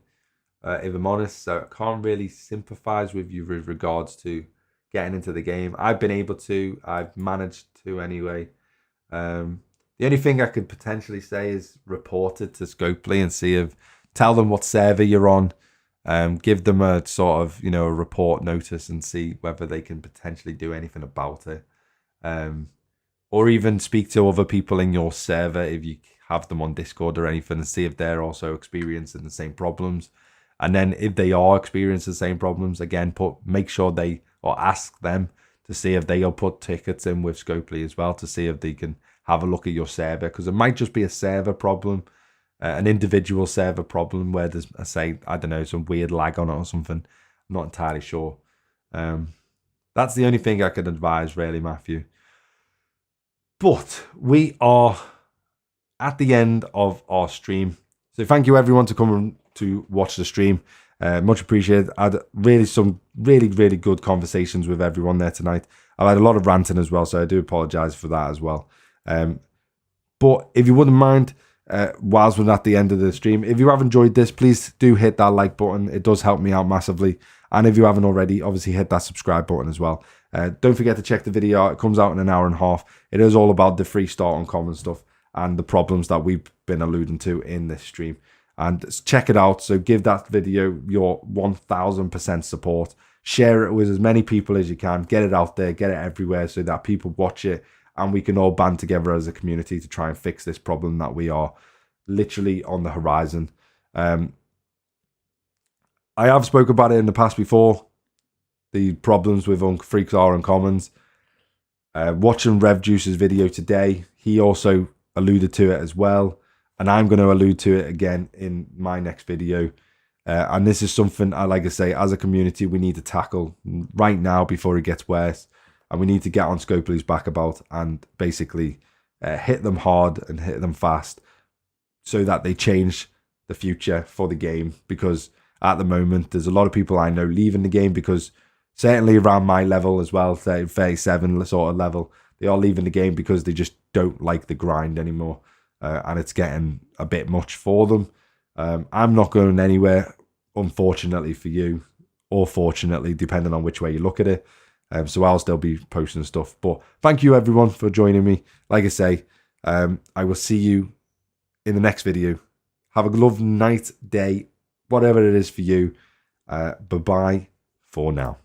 if I'm honest, so I can't really sympathize with you with regards to getting into the game. I've been able to. I've managed to anyway. The only thing I could potentially say is report it to Scopely and tell them what server you're on, give them a sort of, a report notice and see whether they can potentially do anything about it. Or even speak to other people in your server if you have them on Discord or anything, and see if they're also experiencing the same problems. And then if they are experiencing the same problems, again, make sure or ask them to see if they'll put tickets in with Scopely as well, to see if they can have a look at your server, because it might just be a server problem. an individual server problem where there's, I don't know, some weird lag on it or something. I'm not entirely sure. That's the only thing I can advise, really, Matthew. But we are at the end of our stream. So thank you, everyone, to come to watch the stream. Much appreciated. I had some really good conversations with everyone there tonight. I've had a lot of ranting as well, so I do apologise for that as well. But if you wouldn't mind, whilst we're at the end of the stream, if you have enjoyed this, please do hit that like button. It does help me out massively. And if you haven't already, obviously hit that subscribe button as well. Don't forget to check the video out. It comes out in an hour and a half. It is all about the free start on common stuff and the problems that we've been alluding to in this stream. And check it out. So give that video your 1000% support. Share it with as many people as you can. Get it out there. Get it everywhere so that people watch it. And we can all band together as a community to try and fix this problem that we are literally on the horizon. I have spoken about it in the past before. The problems with Freaks are uncommons. Watching Rev Juice's video today, he also alluded to it as well. And I'm going to allude to it again in my next video. And this is something, like I say, as a community, we need to tackle right now before it gets worse. And we need to get on Scopely's back about and basically hit them hard and hit them fast so that they change the future for the game. Because at the moment, there's a lot of people I know leaving the game because certainly around my level as well, 37 sort of level, they are leaving the game because they just don't like the grind anymore. And it's getting a bit much for them. I'm not going anywhere, unfortunately for you, or fortunately, depending on which way you look at it. So I'll still be posting stuff. But thank you, everyone, for joining me. Like I say, I will see you in the next video. Have a lovely night, day, whatever it is for you. Bye-bye for now.